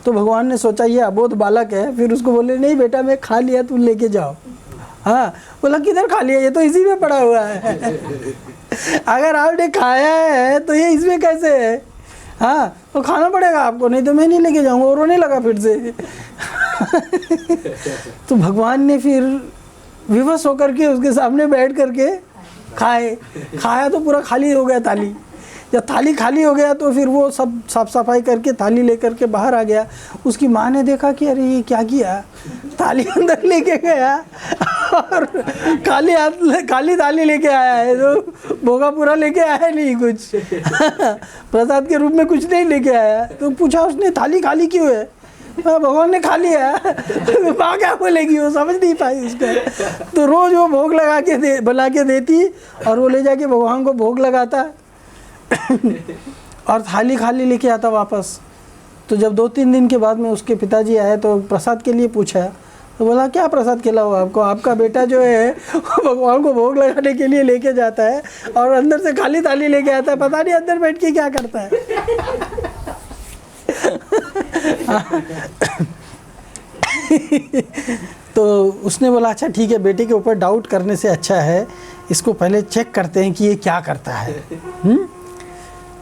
तो भगवान ने सोचा ये अबोध बालक है, फिर उसको बोले नहीं बेटा मैं खा लिया, तुम लेके जाओ। हाँ, बोला किधर खा लिया? ये तो इसी में पड़ा हुआ है अगर आपने खाया है तो ये इसमें कैसे है? हाँ तो खाना पड़ेगा आपको, नहीं तो मैं नहीं लेके जाऊँगा। और रोने लगा फिर से। तो भगवान ने फिर विवश होकर के उसके सामने बैठ करके खाया तो पूरा खाली हो गया थाली। जब थाली खाली हो गया तो फिर वो सब साफ सफाई करके थाली लेकर के बाहर आ गया। उसकी माँ ने देखा कि अरे ये क्या किया, थाली अंदर लेके गया और खाली थाली लेके आया है, तो भोगा पूरा लेके आया नहीं कुछ। प्रसाद के रूप में कुछ नहीं लेके आया। तो पूछा उसने थाली खाली क्यों है? भगवान ने खा लिया। माँ क्या बोलेगी, वो समझ नहीं पाई उसका। तो रोज वो भोग बना के देती और वो ले जाके भगवान को भोग लगाता और थाली खाली लेके आता वापस। तो जब 2-3 दिन के बाद में उसके पिताजी आए तो प्रसाद के लिए पूछा, तो बोला क्या प्रसाद खिलाओ आपको? आपका बेटा जो है भगवान को भोग लगाने के लिए लेके जाता है और अंदर से खाली थाली लेके आता है, पता नहीं अंदर बैठ के क्या करता है। तो उसने बोला अच्छा ठीक है, बेटे के ऊपर डाउट करने से अच्छा है इसको पहले चेक करते हैं कि ये क्या करता है।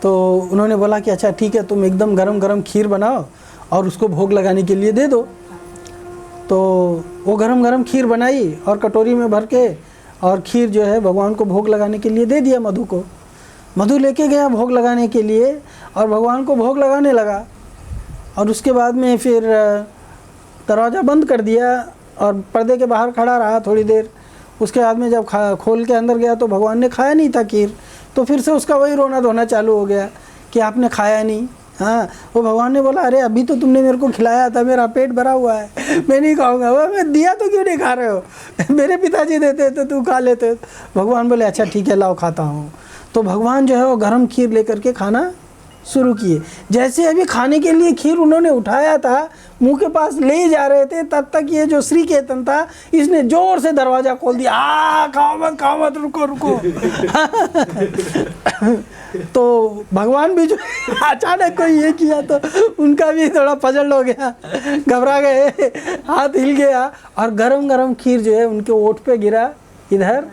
तो उन्होंने बोला कि अच्छा ठीक है, तुम एकदम गरम गरम खीर बनाओ और उसको भोग लगाने के लिए दे दो। तो वो गरम गरम खीर बनाई और कटोरी में भर के और खीर जो है भगवान को भोग लगाने के लिए दे दिया मधु को। मधु लेके गया भोग लगाने के लिए और भगवान को भोग लगाने लगा। और उसके बाद में फिर दरवाज़ा बंद कर दिया और पर्दे के बाहर खड़ा रहा थोड़ी देर। उसके बाद में जब खोल के अंदर गया तो भगवान ने खाया नहीं था खीर। तो फिर से उसका वही रोना धोना चालू हो गया कि आपने खाया नहीं। हाँ, वो भगवान ने बोला अरे अभी तो तुमने मेरे को खिलाया था, मेरा पेट भरा हुआ है, मैं नहीं खाऊंगा। वो मैं दिया तो क्यों नहीं खा रहे हो? मेरे पिताजी देते तो तू खा लेते। भगवान बोले अच्छा ठीक है लाओ खाता हूँ। तो भगवान जो है वो गरम खीर लेकर के खाना शुरू किए। जैसे अभी खाने के लिए खीर उन्होंने उठाया था, मुंह के पास ले ही जा रहे थे, तब तक ये जो श्री केतन था इसने जोर से दरवाज़ा खोल दिया। खाओ मत रुको रुको। तो भगवान भी जो अचानक कोई ये किया तो उनका भी थोड़ा पजल हो गया, घबरा गए, हाथ हिल गया और गरम गरम खीर जो है उनके ओठ पे गिरा इधर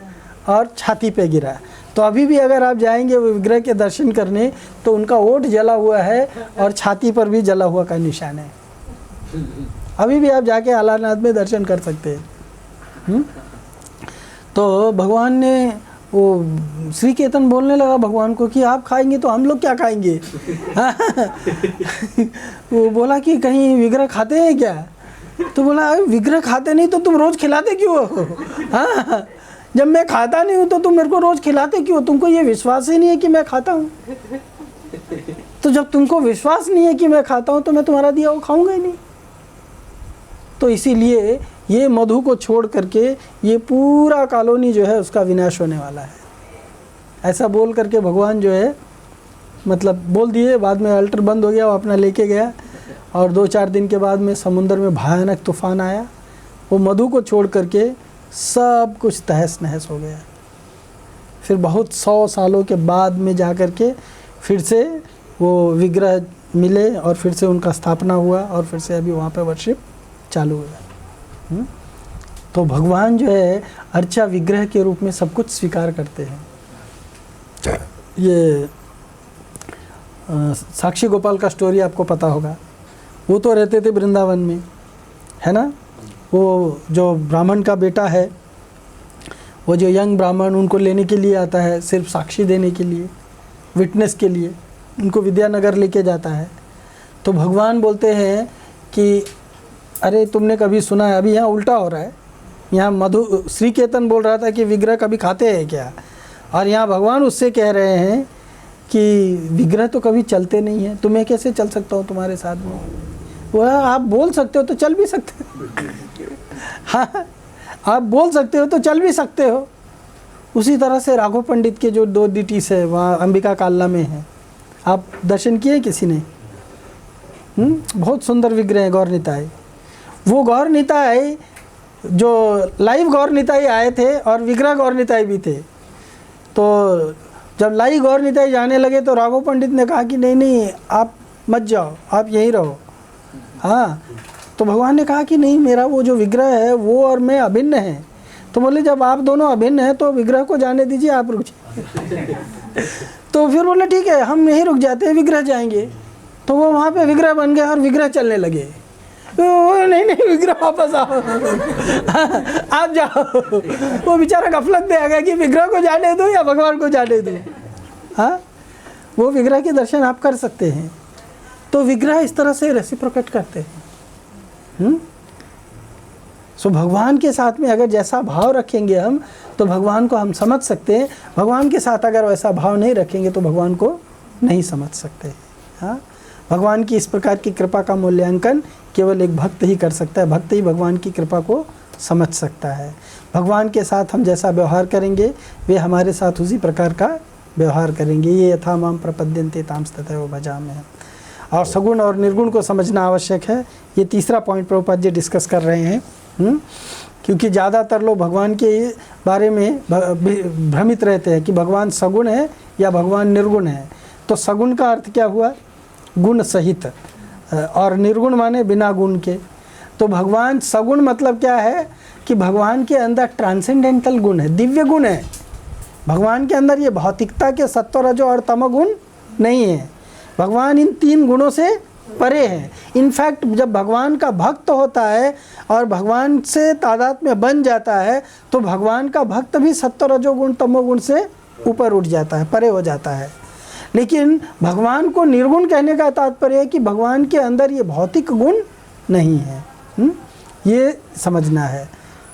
और छाती पे गिरा। तो अभी भी अगर आप जाएंगे वो विग्रह के दर्शन करने तो उनका ओठ जला हुआ है और छाती पर भी जला हुआ का निशान है। अभी भी आप जाके आलानाथ में दर्शन कर सकते हैं। तो भगवान ने वो श्री केतन बोलने लगा भगवान को कि आप खाएंगे तो हम लोग क्या खाएंगे? वो बोला कि कहीं विग्रह खाते हैं क्या? तो बोला विग्रह खाते नहीं तो तुम रोज़ खिलाते क्यों हो? हाँ, जब मैं खाता नहीं हूँ तो तुम मेरे को रोज़ खिलाते क्यों? तुमको ये विश्वास ही नहीं है कि मैं खाता हूँ। तो जब तुमको विश्वास नहीं है कि मैं खाता हूँ तो मैं तुम्हारा दिया वो खाऊंगा ही नहीं। तो इसीलिए ये मधु को छोड़ करके ये पूरा कॉलोनी जो है उसका विनाश होने वाला है, ऐसा बोल करके भगवान जो है मतलब बोल दिए। बाद में अल्टर बंद हो गया, वो अपना लेके गया और 2-4 दिन के बाद में समुद्र में भयानक तूफान आया। वो मधु को छोड़ करके सब कुछ तहस नहस हो गया। फिर बहुत 100 सालों के बाद में जा कर के फिर से वो विग्रह मिले और फिर से उनका स्थापना हुआ और फिर से अभी वहाँ पे वर्शिप चालू हुआ। तो भगवान जो है अर्चा विग्रह के रूप में सब कुछ स्वीकार करते हैं। ये साक्षी गोपाल का स्टोरी आपको पता होगा। वो तो रहते थे वृंदावन में, है ना। वो जो ब्राह्मण का बेटा है, वो जो यंग ब्राह्मण उनको लेने के लिए आता है सिर्फ साक्षी देने के लिए, विटनेस के लिए, उनको विद्यानगर लेके जाता है। तो भगवान बोलते हैं कि अरे तुमने कभी सुना है? अभी यहाँ उल्टा हो रहा है। यहाँ मधु श्री केतन बोल रहा था कि विग्रह कभी खाते हैं क्या, और यहाँ भगवान उससे कह रहे हैं कि विग्रह तो कभी चलते नहीं हैं, तुम्हें कैसे चल सकता हूँ तुम्हारे साथ में? वह आप बोल सकते हो तो चल भी सकते हो। हाँ, आप बोल सकते हो तो चल भी सकते हो। उसी तरह से राघव पंडित के जो 2 डिटीस है वहाँ अंबिका कालना में है, आप दर्शन किए किसी ने? बहुत सुंदर विग्रह है गौर निताई। वो गौर निताई जो लाइव गौर निताई आए थे और विग्रह गौर निताई भी थे। तो जब लाइव गौर निताई जाने लगे तो राघव पंडित ने कहा कि नहीं नहीं आप मत जाओ, आप यहीं रहो। हाँ, तो भगवान ने कहा कि नहीं, मेरा वो जो विग्रह है वो और मैं अभिन्न है। तो बोले जब आप दोनों अभिन्न हैं तो विग्रह को जाने दीजिए, आप रुक जाइए। तो फिर बोले ठीक है हम यहीं रुक जाते हैं, विग्रह जाएंगे। तो वो वहाँ पे विग्रह बन गए और विग्रह चलने लगे। नहीं नहीं विग्रह वापस आओ आप जाओ। वो बेचारा गफलत में आ गया कि विग्रह को जाने दो या भगवान को जाने दो। हाँ, वो विग्रह के दर्शन आप कर सकते हैं। तो विग्रह इस तरह से रेसिप्रोकेट करते हैं। सो भगवान के साथ में अगर जैसा भाव रखेंगे हम, तो भगवान को हम समझ सकते हैं। भगवान के साथ अगर वैसा भाव नहीं रखेंगे तो भगवान को नहीं समझ सकते। हाँ, भगवान की इस प्रकार की कृपा का मूल्यांकन केवल एक भक्त ही कर सकता है। भक्त ही भगवान की कृपा को समझ सकता है। भगवान के साथ हम जैसा व्यवहार करेंगे वे हमारे साथ उसी प्रकार का व्यवहार करेंगे। ये यथा माम प्रपद्यन्ते तांस्तथैव भजामि। और सगुण और निर्गुण को समझना आवश्यक है। ये तीसरा पॉइंट प्रभुपाद जी डिस्कस कर रहे हैं। क्योंकि ज़्यादातर लोग भगवान के बारे में भ्रमित रहते हैं कि भगवान सगुण है या भगवान निर्गुण है। तो सगुण का अर्थ क्या हुआ? गुण सहित, और निर्गुण माने बिना गुण के। तो भगवान सगुण मतलब क्या है कि भगवान के अंदर ट्रांसेंडेंटल गुण है, दिव्य गुण है। भगवान के अंदर ये भौतिकता के सत्व रजो और तमोगुण नहीं है। भगवान इन तीन गुणों से परे हैं। इनफैक्ट जब भगवान का भक्त होता है और भगवान से तादात्म्य बन जाता है तो भगवान का भक्त भी सत्व रजोगुण तमोगुण से ऊपर उठ जाता है, परे हो जाता है। लेकिन भगवान को निर्गुण कहने का तात्पर्य है कि भगवान के अंदर ये भौतिक गुण नहीं है। ये समझना है।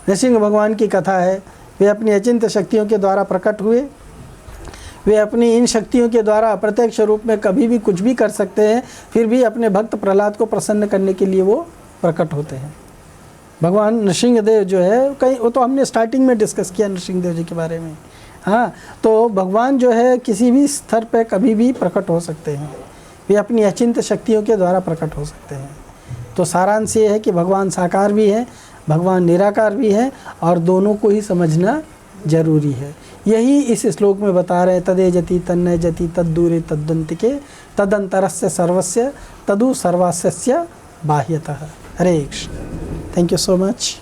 नृसिंह भगवान की कथा है, वे अपनी अचिंत्य शक्तियों के द्वारा प्रकट हुए। वे अपनी इन शक्तियों के द्वारा अप्रत्यक्ष रूप में कभी भी कुछ भी कर सकते हैं, फिर भी अपने भक्त प्रहलाद को प्रसन्न करने के लिए वो प्रकट होते हैं। भगवान नृसिंहदेव जो है, कहीं वो तो हमने स्टार्टिंग में डिस्कस किया नृसिंहदेव जी के बारे में। हाँ, तो भगवान जो है किसी भी स्तर पे कभी भी प्रकट हो सकते हैं। वे अपनी अचिंत्य शक्तियों के द्वारा प्रकट हो सकते हैं। तो सारांश ये है कि भगवान साकार भी है, भगवान निराकार भी है, और दोनों को ही समझना जरूरी है। यही इस श्लोक में बता रहे हैं। तदे जति तन्नय जति तद्दूरे तद्दंतिके तदंतरस्य सर्वस्य तदु सर्वास्य बाह्यतः। Hare Krishna. Thank you so much.